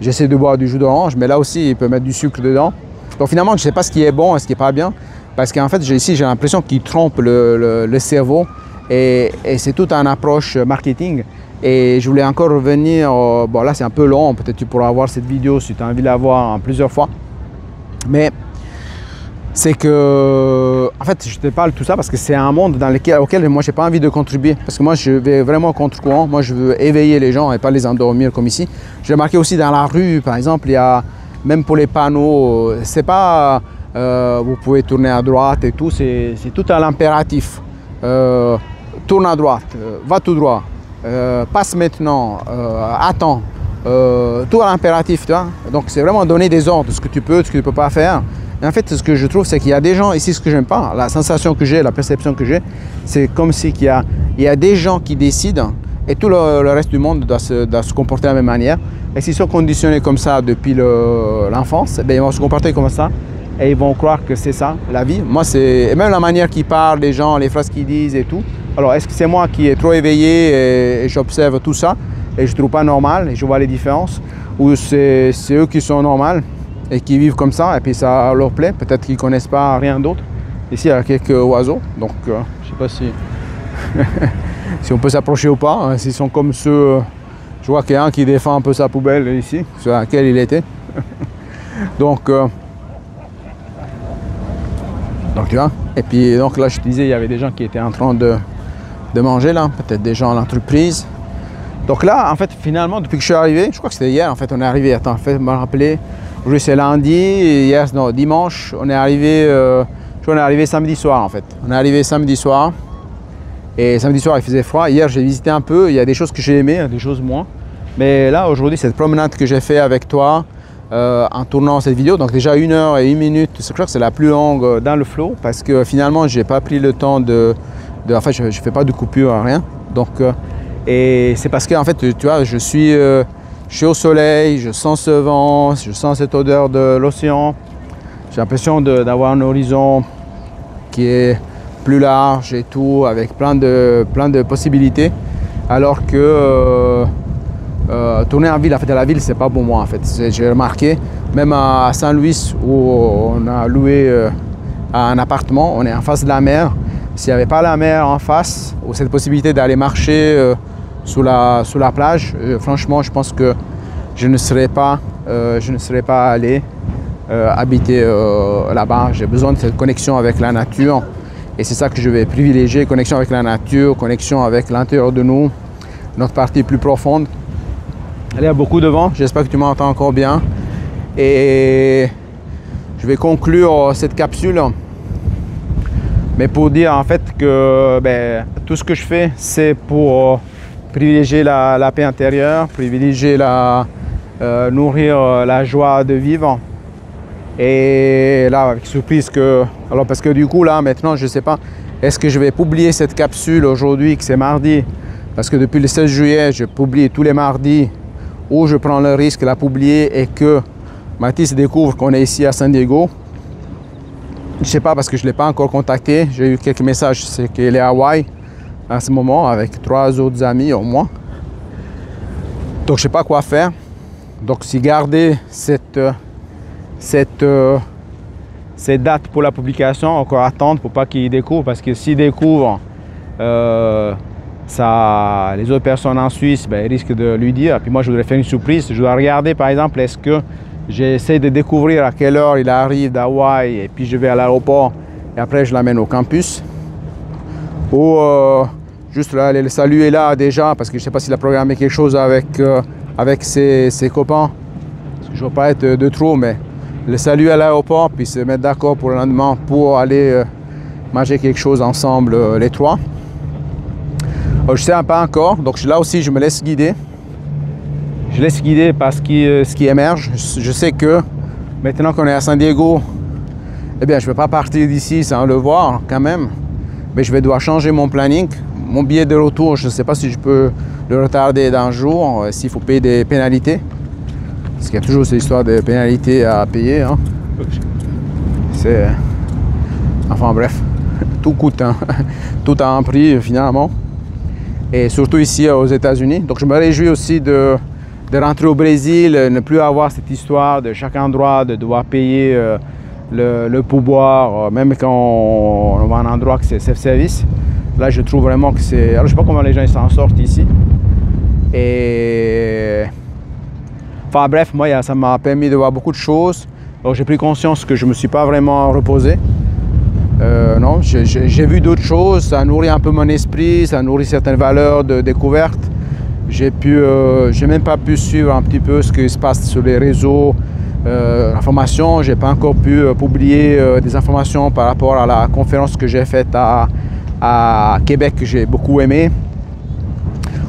J'essaie de boire du jus d'orange, mais là aussi, il peut mettre du sucre dedans. Donc finalement, je ne sais pas ce qui est bon et ce qui n'est pas bien. Parce qu'en fait, ici, j'ai l'impression qu'ils trompent le cerveau. Et c'est toute une approche marketing. Et je voulais encore revenir, bon là c'est un peu long, peut-être tu pourras voir cette vidéo si tu as envie de la voir en plusieurs fois. Mais c'est que, en fait, je te parle de tout ça parce que c'est un monde auquel moi, je n'ai pas envie de contribuer. Parce que moi, je vais vraiment contre courant. Moi, je veux éveiller les gens et pas les endormir comme ici. J'ai remarqué aussi dans la rue, par exemple, il y a, même pour les panneaux, c'est pas, vous pouvez tourner à droite et tout, c'est tout à l'impératif. Tourne à droite, va tout droit, passe maintenant, attends. Tout à l'impératif, tu vois. Donc, c'est vraiment donner des ordres, ce que tu peux, ce que tu ne peux pas faire. Et en fait, ce que je trouve, c'est qu'il y a des gens ici, ce que j'aime pas, la sensation que j'ai, la perception que j'ai, c'est comme si il y a des gens qui décident et tout le reste du monde doit se comporter de la même manière. Et s'ils sont conditionnés comme ça depuis l'enfance, ils vont se comporter comme ça et ils vont croire que c'est ça, la vie. Moi, et même la manière qu'ils parlent, les gens, les phrases qu'ils disent et tout. Alors, est-ce que c'est moi qui est trop éveillé et j'observe tout ça et je ne trouve pas normal et je vois les différences, ou c'est eux qui sont normaux et qui vivent comme ça et puis ça leur plaît, peut-être qu'ils ne connaissent pas rien d'autre. Ici il y a quelques oiseaux, donc je ne sais pas si, si on peut s'approcher ou pas, hein, s'ils sont comme ceux, je vois qu'il y a un qui défend un peu sa poubelle ici, sur laquelle il était. donc tu vois, et puis donc là je te disais, il y avait des gens qui étaient en train de manger là, peut-être des gens à l'entreprise. Donc là, en fait, finalement, depuis que je suis arrivé, je crois que c'était hier, en fait, on est arrivé, attends, me rappeler, aujourd'hui c'est lundi, hier, non, dimanche, on est arrivé samedi soir, en fait. On est arrivé samedi soir, et samedi soir, il faisait froid. Hier, j'ai visité un peu, il y a des choses que j'ai aimées, des choses moins. Mais là, aujourd'hui, cette promenade que j'ai fait avec toi, en tournant cette vidéo, donc déjà 1 heure et 1 minute, je crois que c'est la plus longue dans le flow, parce que finalement, j'ai pas pris le temps enfin, je fais pas de coupure, rien. Donc, et c'est parce que en fait, tu vois, je suis au soleil, je sens ce vent, je sens cette odeur de l'océan. J'ai l'impression d'avoir un horizon qui est plus large et tout, avec plein de possibilités. Alors que tourner en ville, en fait, à la ville, c'est pas pour moi en fait. J'ai remarqué, même à Saint-Louis où on a loué un appartement, on est en face de la mer. S'il n'y avait pas la mer en face, ou cette possibilité d'aller marcher sous la plage, franchement, je pense que je ne serais pas allé habiter là-bas. J'ai besoin de cette connexion avec la nature et c'est ça que je vais privilégier, connexion avec la nature, connexion avec l'intérieur de nous, notre partie plus profonde. Il y a beaucoup de vent, j'espère que tu m'entends encore bien. Et je vais conclure cette capsule. Mais pour dire en fait que tout ce que je fais, c'est pour privilégier la paix intérieure, privilégier nourrir la joie de vivre. Et là, avec surprise alors parce que du coup là, maintenant, je ne sais pas, est-ce que je vais publier cette capsule aujourd'hui, que c'est mardi, parce que depuis le 16 juillet, je publie tous les mardis, ou je prends le risque de la publier et que Mathis découvre qu'on est ici à San Diego. Je ne sais pas parce que je ne l'ai pas encore contacté. J'ai eu quelques messages, c'est qu'il est à Hawaï en ce moment avec 3 autres amis au moins. Donc je ne sais pas quoi faire. Donc si garder cette date pour la publication, encore attendre pour pas qu'il découvre, parce que s'il découvre, les autres personnes en Suisse, ils risquent de lui dire. Et puis moi je voudrais faire une surprise. Je dois regarder par exemple, est-ce que j'essaie de découvrir à quelle heure il arrive d'Hawaï et puis je vais à l'aéroport et après je l'amène au campus. Ou juste là, le saluer là déjà parce que je ne sais pas s'il a programmé quelque chose avec ses copains. Parce que je ne veux pas être de trop, mais le saluer à l'aéroport puis se mettre d'accord pour le lendemain pour aller manger quelque chose ensemble les trois. Je ne sais pas encore, donc là aussi je me laisse guider. Je laisse guider par ce qui émerge. Je sais que maintenant qu'on est à San Diego, je ne vais pas partir d'ici sans le voir quand même. Mais je vais devoir changer mon planning. Mon billet de retour, je ne sais pas si je peux le retarder d'un jour, s'il faut payer des pénalités. Parce qu'il y a toujours cette histoire de pénalités à payer. Hein. C'est... Enfin bref, tout coûte, hein. Tout a un prix finalement. Et surtout ici aux États-Unis. Donc je me réjouis aussi de rentrer au Brésil, ne plus avoir cette histoire de chaque endroit de devoir payer le pourboire, même quand on va à un endroit que c'est self-service. Là, je trouve vraiment que c'est... Alors, je ne sais pas comment les gens s'en sortent ici. Et... Enfin bref, moi, ça m'a permis de voir beaucoup de choses. Alors, j'ai pris conscience que je ne me suis pas vraiment reposé. Non, j'ai vu d'autres choses, ça nourrit un peu mon esprit, ça nourrit certaines valeurs de découverte. J'ai même pas pu suivre un petit peu ce qui se passe sur les réseaux d'information. J'ai pas encore pu publier des informations par rapport à la conférence que j'ai faite à Québec, que j'ai beaucoup aimé.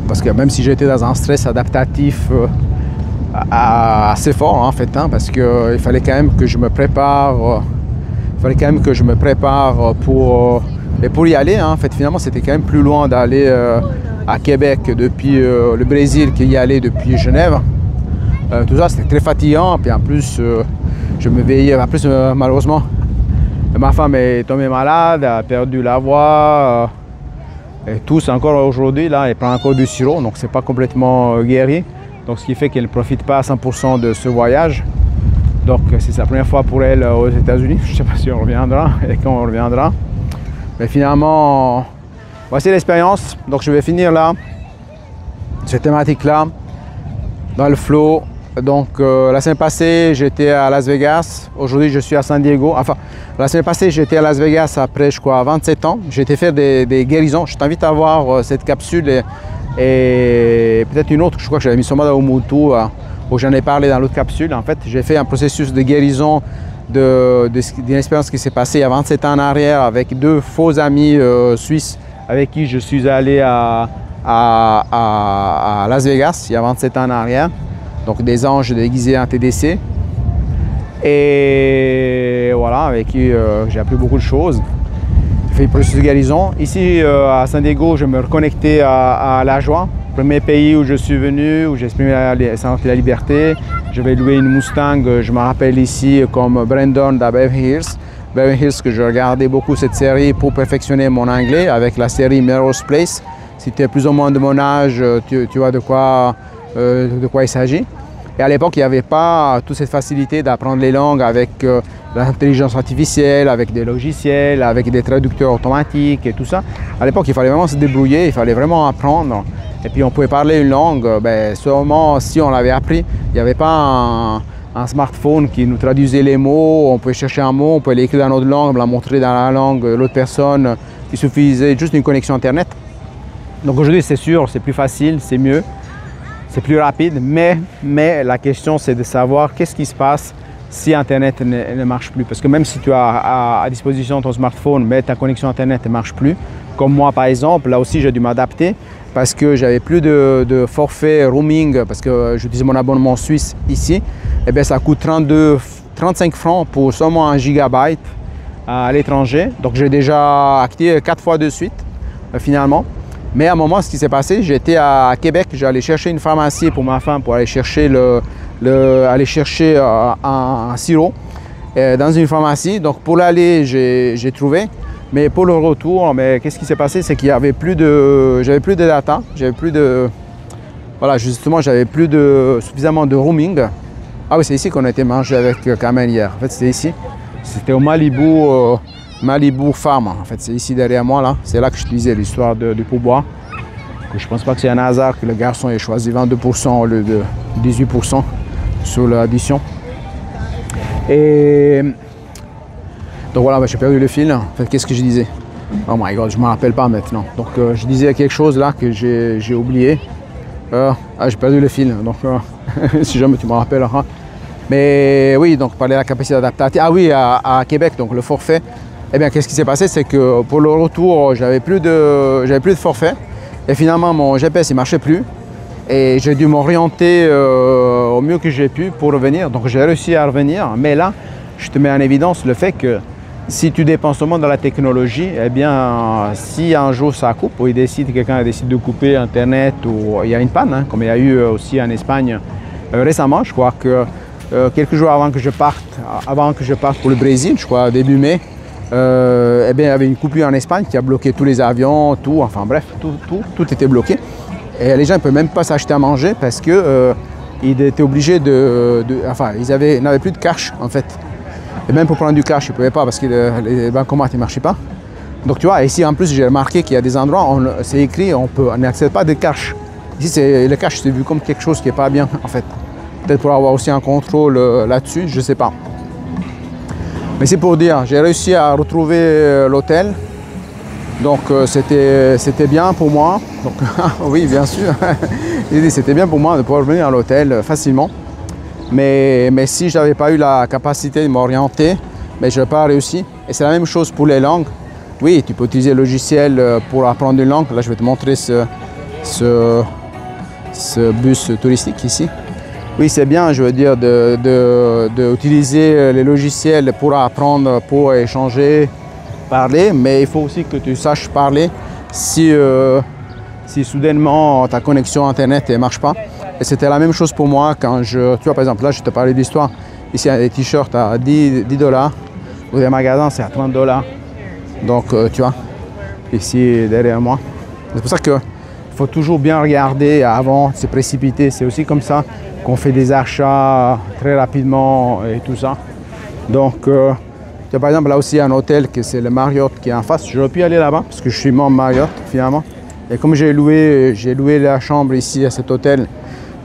Parce que même si j'étais dans un stress adaptatif assez fort en fait, hein, parce qu'il fallait quand même que je me prépare. Pour y aller, hein, en fait, finalement, c'était quand même plus loin d'aller à Québec depuis le Brésil qu'y aller depuis Genève. Tout ça, c'était très fatigant. Puis en plus, je me veillais. En plus, malheureusement, ma femme est tombée malade, a perdu la voix. Et tout, c'est encore aujourd'hui, là, elle prend encore du sirop, donc c'est pas complètement guéri. Donc, ce qui fait qu'elle ne profite pas à 100% de ce voyage. Donc c'est sa première fois pour elle aux États-Unis. Je ne sais pas si on reviendra et quand on reviendra. Mais finalement, voici l'expérience. Donc je vais finir là, cette thématique-là, dans le flow. Donc la semaine passée, j'étais à Las Vegas. Aujourd'hui, je suis à San Diego. Enfin, la semaine passée, j'étais à Las Vegas après, je crois, 27 ans. J'ai été faire des guérisons. Je t'invite à voir cette capsule et peut-être une autre. Je crois que j'avais mis sûrement dans Umutu. Où j'en ai parlé dans l'autre capsule. En fait, j'ai fait un processus de guérison d'une expérience qui s'est passée il y a 27 ans en arrière avec deux faux amis suisses avec qui je suis allé à Las Vegas il y a 27 ans en arrière. Donc des anges déguisés en TDC. Et voilà, avec qui j'ai appris beaucoup de choses. J'ai fait le processus de guérison. Ici à San Diego, je me reconnectais à la joie. Premier pays où je suis venu, où j'ai exprimé la liberté. Je vais louer une Mustang, je me rappelle ici comme Brandon de Beverly Hills. Beverly Hills, que je regardais beaucoup cette série pour perfectionner mon anglais avec la série Melrose Place. Si tu es plus ou moins de mon âge, tu vois de quoi il s'agit. Et à l'époque, il n'y avait pas toute cette facilité d'apprendre les langues avec l'intelligence artificielle, avec des logiciels, avec des traducteurs automatiques et tout ça. À l'époque, il fallait vraiment se débrouiller, il fallait vraiment apprendre. Et puis on pouvait parler une langue, seulement si on l'avait appris. Il n'y avait pas un smartphone qui nous traduisait les mots, on pouvait chercher un mot, on pouvait l'écrire dans notre langue, la montrer dans la langue de l'autre personne. Il suffisait juste d'une connexion Internet. Donc aujourd'hui, c'est sûr, c'est plus facile, c'est mieux, c'est plus rapide. Mais la question, c'est de savoir qu'est-ce qui se passe si Internet ne marche plus. Parce que même si tu as à disposition ton smartphone, mais ta connexion Internet ne marche plus, comme moi par exemple, là aussi j'ai dû m'adapter. Parce que j'avais plus de forfait roaming, parce que j'utilise mon abonnement suisse ici, et bien ça coûte 35 francs pour seulement 1 gigabyte à l'étranger. Donc j'ai déjà activé 4 fois de suite finalement. Mais à un moment, ce qui s'est passé, j'étais à Québec, j'allais chercher une pharmacie pour ma femme pour aller chercher un sirop dans une pharmacie. Donc pour l'aller, j'ai trouvé. Mais pour le retour, qu'est-ce qui s'est passé? C'est qu'il y avait j'avais plus de data, j'avais plus suffisamment de roaming. Ah oui, c'est ici qu'on a été manger avec Kamel hier. En fait, c'était ici. C'était au Malibu Farm. En fait, c'est ici derrière moi là. C'est là que je disais l'histoire du pourboire. Je pense pas que c'est un hasard que le garçon ait choisi 22% au lieu de 18% sur l'addition. Et donc voilà, j'ai perdu le fil. En fait, qu'est-ce que je disais? Oh my god, je ne me rappelle pas maintenant. Donc je disais quelque chose là que j'ai oublié. J'ai perdu le fil. Donc si jamais tu me rappelleras. Mais oui, donc parler de la capacité adaptative. Ah oui, à Québec, donc le forfait. Eh bien, qu'est-ce qui s'est passé? C'est que pour le retour, j'avais plus de forfait. Et finalement, mon GPS ne marchait plus. Et j'ai dû m'orienter au mieux que j'ai pu pour revenir. Donc j'ai réussi à revenir. Mais là, je te mets en évidence le fait que si tu dépenses seulement dans la technologie, eh bien, si un jour ça coupe, ou quelqu'un décide de couper Internet, ou il y a une panne, hein, comme il y a eu aussi en Espagne récemment, je crois que quelques jours avant que je parte pour le Brésil, je crois début mai, eh bien, il y avait une coupure en Espagne qui a bloqué tous les avions, tout, enfin bref, tout était bloqué. Et les gens ne pouvaient même pas s'acheter à manger parce que ils étaient obligés enfin, ils n'avaient plus de cash en fait. Et même pour prendre du cash, ils ne pouvaient pas parce que les bancomats ne marchaient pas. Donc tu vois, ici en plus j'ai remarqué qu'il y a des endroits où c'est écrit on n'accepte pas de cash. Ici le cash c'est vu comme quelque chose qui n'est pas bien en fait. Peut-être pour avoir aussi un contrôle là-dessus, je ne sais pas. Mais c'est pour dire, j'ai réussi à retrouver l'hôtel. Donc c'était bien pour moi. Donc, oui, bien sûr. J'ai dit c'était bien pour moi de pouvoir venir à l'hôtel facilement. Mais si je n'avais pas eu la capacité de m'orienter, je n'aurais pas réussi. Et c'est la même chose pour les langues. Oui, tu peux utiliser le logiciel pour apprendre une langue. Là, je vais te montrer ce bus touristique ici. Oui, c'est bien, je veux dire, d'utiliser les logiciels pour apprendre, pour échanger, parler, mais il faut aussi que tu saches parler si soudainement ta connexion Internet ne marche pas. Et c'était la même chose pour moi quand tu vois, par exemple, là, je te parlais d'histoire. Ici, il y a des t-shirts à 10 $. Dans les magasins, c'est à 30 $. Donc, tu vois, ici, derrière moi. C'est pour ça qu'il faut toujours bien regarder avant de se précipiter. C'est aussi comme ça qu'on fait des achats très rapidement et tout ça. Donc, tu as par exemple là aussi un hôtel que c'est le Marriott qui est en face. J'aurais pu aller là-bas parce que je suis membre Marriott finalement. Et comme j'ai loué la chambre ici à cet hôtel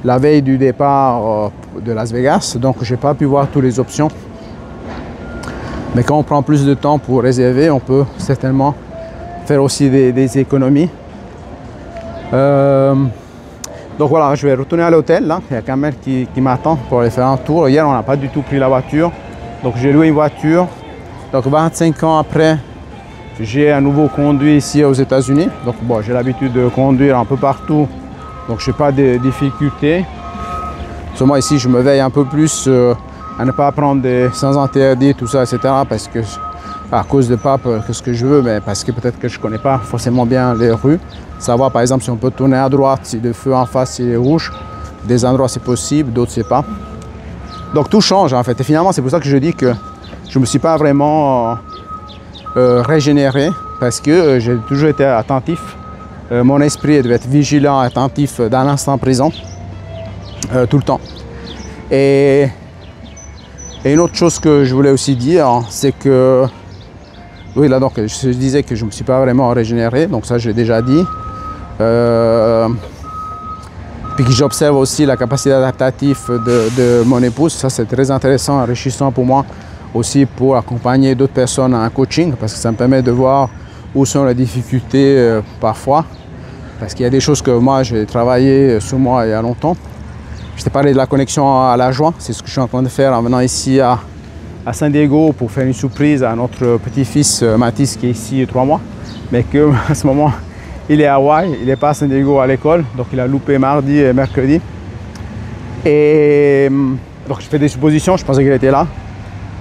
la veille du départ de Las Vegas, donc je n'ai pas pu voir toutes les options. Mais quand on prend plus de temps pour réserver, on peut certainement faire aussi des économies. Donc voilà, je vais retourner à l'hôtel. Là, il y a Kamel qui m'attend pour aller faire un tour. Hier, on n'a pas du tout pris la voiture. Donc j'ai loué une voiture. Donc 25 ans après, j'ai à nouveau conduit ici aux États-Unis. Donc bon, j'ai l'habitude de conduire un peu partout. Donc je n'ai pas de difficultés. Seulement ici, je me veille un peu plus à ne pas prendre des sens interdits, tout ça, etc. Parce que à cause de pas ce que je veux, mais parce que peut-être que je ne connais pas forcément bien les rues. Savoir par exemple si on peut tourner à droite, si le feu en face il est rouge. Des endroits c'est possible, d'autres c'est pas. Donc tout change en fait. Et finalement c'est pour ça que je dis que je ne me suis pas vraiment régénéré. Parce que j'ai toujours été attentif. Mon esprit devait être vigilant, attentif dans l'instant présent. Tout le temps. Et une autre chose que je voulais aussi dire, c'est que oui, là donc je disais que je ne me suis pas vraiment régénéré, donc ça j'ai déjà dit. Puis que j'observe aussi la capacité adaptative de mon épouse, ça c'est très intéressant, enrichissant pour moi aussi pour accompagner d'autres personnes en coaching, parce que ça me permet de voir où sont les difficultés parfois, parce qu'il y a des choses que moi j'ai travaillé sur moi il y a longtemps. Je t'ai parlé de la connexion à la joie, c'est ce que je suis en train de faire en venant ici à San Diego pour faire une surprise à notre petit-fils Mathis qui est ici 3 mois, mais que à ce moment il est à Hawaï, il n'est pas à San Diego à l'école, donc il a loupé mardi et mercredi. Et donc je fais des suppositions, je pensais qu'il était là,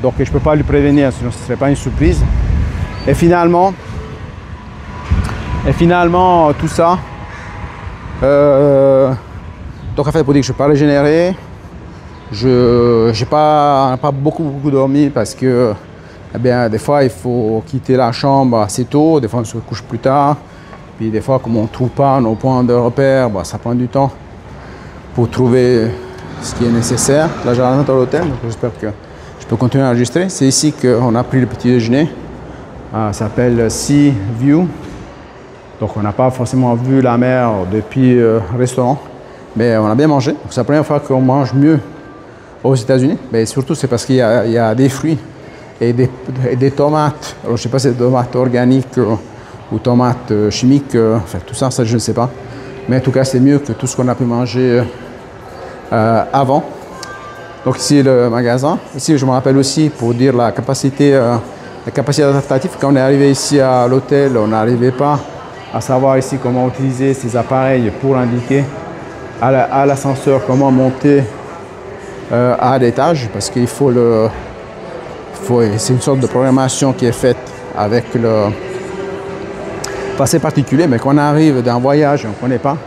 donc je ne peux pas lui prévenir, sinon ce ne serait pas une surprise. Et finalement tout ça, donc en fait pour dire que je ne suis pas régénéré. Je n'ai pas beaucoup dormi parce que eh bien, des fois il faut quitter la chambre assez tôt, des fois on se couche plus tard, puis des fois comme on ne trouve pas nos points de repère, bah, ça prend du temps pour trouver ce qui est nécessaire. Là j'arrive à l'hôtel, donc j'espère que je peux continuer à enregistrer. C'est ici qu'on a pris le petit déjeuner, ça s'appelle Sea View, donc on n'a pas forcément vu la mer depuis le restaurant, mais on a bien mangé, c'est la première fois qu'on mange mieux aux États-Unis, mais surtout c'est parce qu'il y a des fruits et des tomates. Alors je ne sais pas si c'est des tomates organiques ou tomates chimiques, enfin tout ça, je ne sais pas. Mais en tout cas c'est mieux que tout ce qu'on a pu manger avant. Donc ici le magasin. Ici je me rappelle aussi pour dire la capacité adaptative. Quand on est arrivé ici à l'hôtel, on n'arrivait pas à savoir ici comment utiliser ces appareils pour indiquer à l'ascenseur comment monter à l'étage, parce qu'il faut c'est une sorte de programmation qui est faite avec le passé particulier, mais quand on arrive d'un voyage et on ne connaît pas,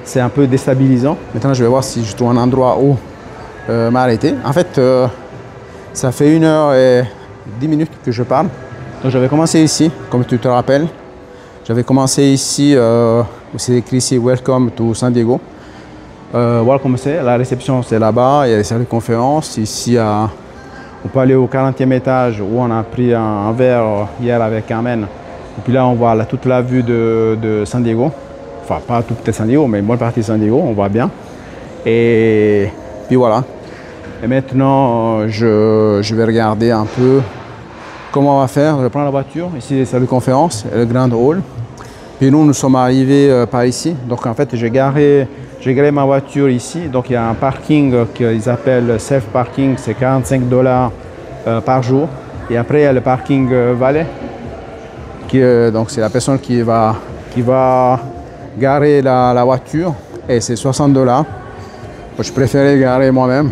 c'est un peu déstabilisant. Maintenant je vais voir si je trouve un endroit où m'arrêter. En fait, ça fait 1h10 que je parle. Donc j'avais commencé ici, comme tu te rappelles. J'avais commencé ici, où c'est écrit ici Welcome to San Diego. Voilà comment c'est. La réception c'est là-bas, il y a les salles de conférence. Ici, on peut aller au 40e étage où on a pris un verre hier avec Carmen. Et puis là, on voit toute la vue de San Diego. Enfin, pas tout peut-être San Diego, mais une bonne partie de San Diego, on voit bien. Et puis voilà. Et maintenant, je vais regarder un peu comment on va faire. Je prends la voiture, ici les salles de conférence et le Grand Hall. Puis nous sommes arrivés par ici. Donc en fait, j'ai garé ma voiture ici. Donc il y a un parking qu'ils appellent self-parking, c'est 45 $ par jour. Et après, il y a le parking valet. Donc c'est la personne qui va garer la voiture et c'est 60 $. Je préférais garer moi-même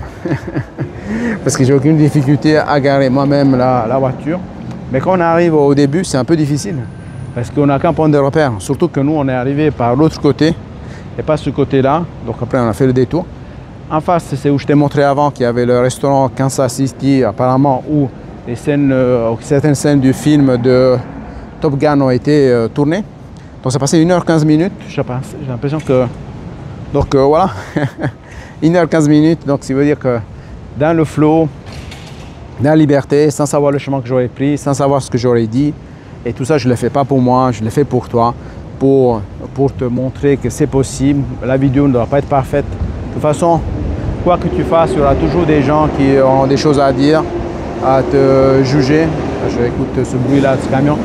parce que j'ai aucune difficulté à garer moi-même la voiture. Mais quand on arrive au début, c'est un peu difficile parce qu'on n'a qu'un point de repère. Surtout que nous, on est arrivé par l'autre côté et pas ce côté-là. Donc après, on a fait le détour. En face, c'est où je t'ai montré avant qu'il y avait le restaurant Kansas City, apparemment, où certaines scènes du film de Top Gun ont été tournées. Donc ça passait 1h15. J'ai l'impression que... Donc voilà. 1h15, donc ça veut dire que dans le flow, dans la liberté, sans savoir le chemin que j'aurais pris, sans savoir ce que j'aurais dit, et tout ça je ne le fais pas pour moi, je le fais pour toi, pour te montrer que c'est possible. La vidéo ne doit pas être parfaite. De toute façon, quoi que tu fasses, il y aura toujours des gens qui auront des choses à dire, à te juger. Je écoute ce bruit-là de ce camion.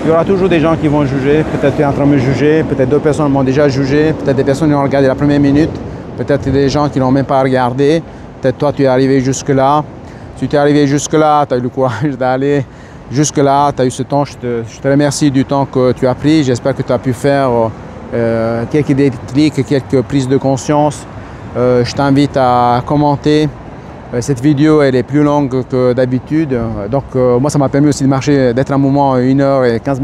Il y aura toujours des gens qui vont juger, peut-être tu es en train de me juger, peut-être d'autres personnes m'ont déjà jugé, peut-être des personnes qui ont regardé la première minute. Peut-être des gens qui n'ont même pas regardé. Peut-être toi, tu es arrivé jusque-là. Si tu es arrivé jusque-là, tu as eu le courage d'aller jusque-là. Tu as eu ce temps. Je te remercie du temps que tu as pris. J'espère que tu as pu faire quelques déclics, quelques prises de conscience. Je t'invite à commenter. Cette vidéo, elle est plus longue que d'habitude. Donc, moi, ça m'a permis aussi de marcher, d'être un moment 1h15.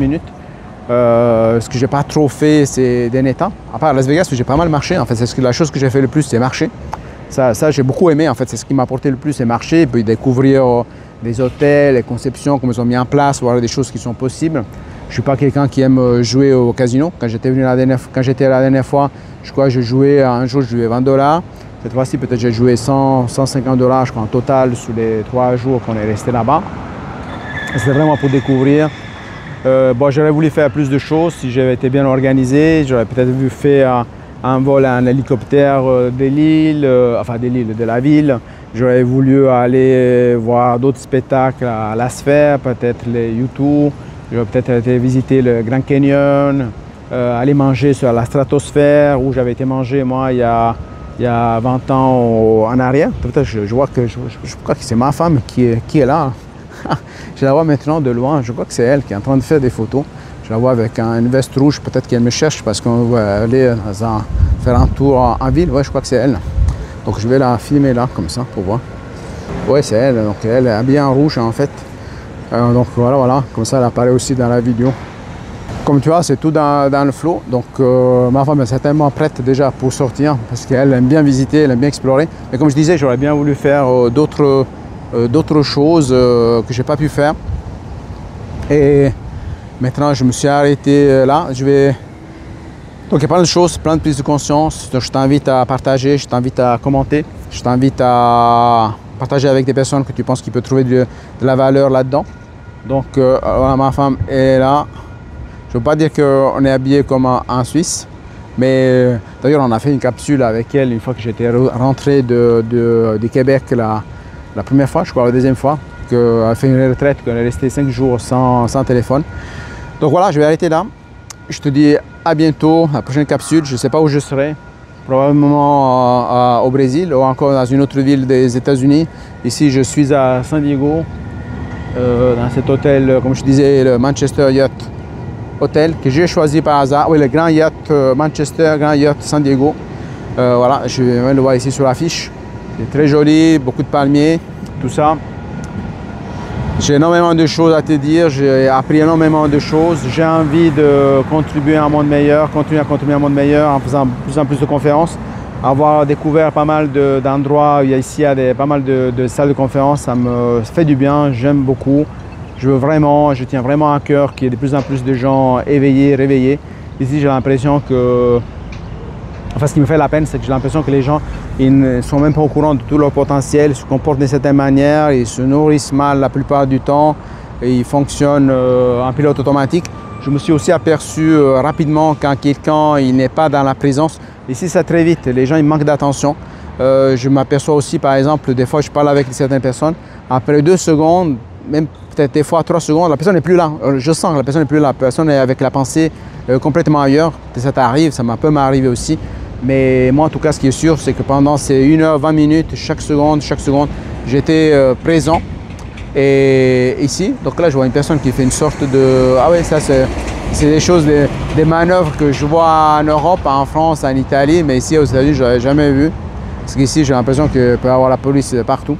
Ce que j'ai pas trop fait ces derniers temps, à part Las Vegas où j'ai pas mal marché, en fait c'est la chose que j'ai fait le plus, c'est marcher. Ça j'ai beaucoup aimé, en fait c'est ce qui m'a apporté le plus, c'est marcher, et puis découvrir des hôtels, les conceptions, comment ils ont mis en place, voir des choses qui sont possibles. Je suis pas quelqu'un qui aime jouer au casino. Quand j'étais la dernière fois, je crois que je jouais, un jour je jouais 20 $. Cette fois-ci peut-être j'ai joué 150 $, je crois en total sur les 3 jours qu'on est resté là-bas. C'était vraiment pour découvrir. Bon, j'aurais voulu faire plus de choses si j'avais été bien organisé. J'aurais peut-être vu faire un vol en hélicoptère de la ville. J'aurais voulu aller voir d'autres spectacles à la Sphère, peut-être les U2. J'aurais peut-être été visiter le Grand Canyon, aller manger sur la Stratosphère où j'avais été manger moi il y a 20 ans en arrière. Peut-être je vois que je crois que c'est ma femme qui est là. Je la vois maintenant de loin, je crois que c'est elle qui est en train de faire des photos. Je la vois avec une veste rouge, peut-être qu'elle me cherche parce qu'on va aller faire un tour en ville. Ouais, je crois que c'est elle. Donc je vais la filmer là, comme ça, pour voir. Ouais, c'est elle, donc elle est habillée en rouge en fait. Donc voilà, comme ça elle apparaît aussi dans la vidéo. Comme tu vois, c'est tout dans le flow. Donc ma femme est certainement prête déjà pour sortir parce qu'elle aime bien visiter, elle aime bien explorer. Mais comme je disais, j'aurais bien voulu faire d'autres choses que je n'ai pas pu faire. Et maintenant, je me suis arrêté là. Donc, il y a plein de choses, plein de prises de conscience. Donc, je t'invite à partager, je t'invite à commenter, je t'invite à partager avec des personnes que tu penses qu'ils peuvent trouver de la valeur là-dedans. Donc, voilà, ma femme est là. Je ne veux pas dire qu'on est habillé comme en Suisse, mais d'ailleurs, on a fait une capsule avec elle une fois que j'étais rentré du Québec la première fois, je crois la deuxième fois, qu'elle a fait une retraite, qu'elle est restée 5 jours sans téléphone. Donc voilà, je vais arrêter là. Je te dis à bientôt, la prochaine capsule. Je ne sais pas où je serai, probablement au Brésil ou encore dans une autre ville des États-Unis. Ici, je suis à San Diego, dans cet hôtel, comme je disais, le Manchester Yacht Hotel, que j'ai choisi par hasard. Oui, le Grand Yacht Manchester, Grand Yacht San Diego. Voilà, je viens de le voir ici sur l'affiche. C'est très joli, beaucoup de palmiers, tout ça. J'ai énormément de choses à te dire, j'ai appris énormément de choses. J'ai envie de contribuer à un monde meilleur, continuer à contribuer à un monde meilleur en faisant de plus en plus de conférences. avoir découvert pas mal d'endroits. Ici, il y a pas mal de salles de conférence. Ça me fait du bien. J'aime beaucoup. Je tiens vraiment à cœur qu'il y ait de plus en plus de gens éveillés, réveillés. Ici, j'ai l'impression que... Enfin, ce qui me fait la peine, c'est que j'ai l'impression que les gens ils ne sont même pas au courant de tout leur potentiel, ils se comportent d'une certaine manière, ils se nourrissent mal la plupart du temps, et ils fonctionnent en pilote automatique. Je me suis aussi aperçu rapidement quand quelqu'un n'est pas dans la présence. Ici, ça très vite, les gens ils manquent d'attention. Je m'aperçois aussi, par exemple, des fois je parle avec certaines personnes, après 2 secondes, même peut-être des fois 3 secondes, la personne n'est plus là. Je sens que la personne n'est plus là, la personne est avec la pensée complètement ailleurs. Ça t'arrive, ça m'a peu m'arriver aussi. Mais moi, en tout cas, ce qui est sûr, c'est que pendant ces 1 heure, 20 minutes, chaque seconde, j'étais présent. Et ici, donc là, je vois une personne qui fait une sorte de... Ah oui, ça, c'est des choses, des manœuvres que je vois en Europe, en France, en Italie, mais ici, aux États-Unis, je n'avais jamais vu. Parce qu'ici, j'ai l'impression qu'il peut y avoir la police partout.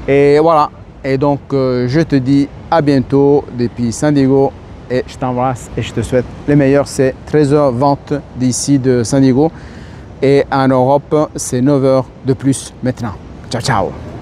Et voilà. Et donc, je te dis à bientôt depuis San Diego. Et je t'embrasse et je te souhaite le meilleur. C'est 13h vente d'ici de San Diego. Et en Europe, c'est 9h de plus maintenant. Ciao, ciao!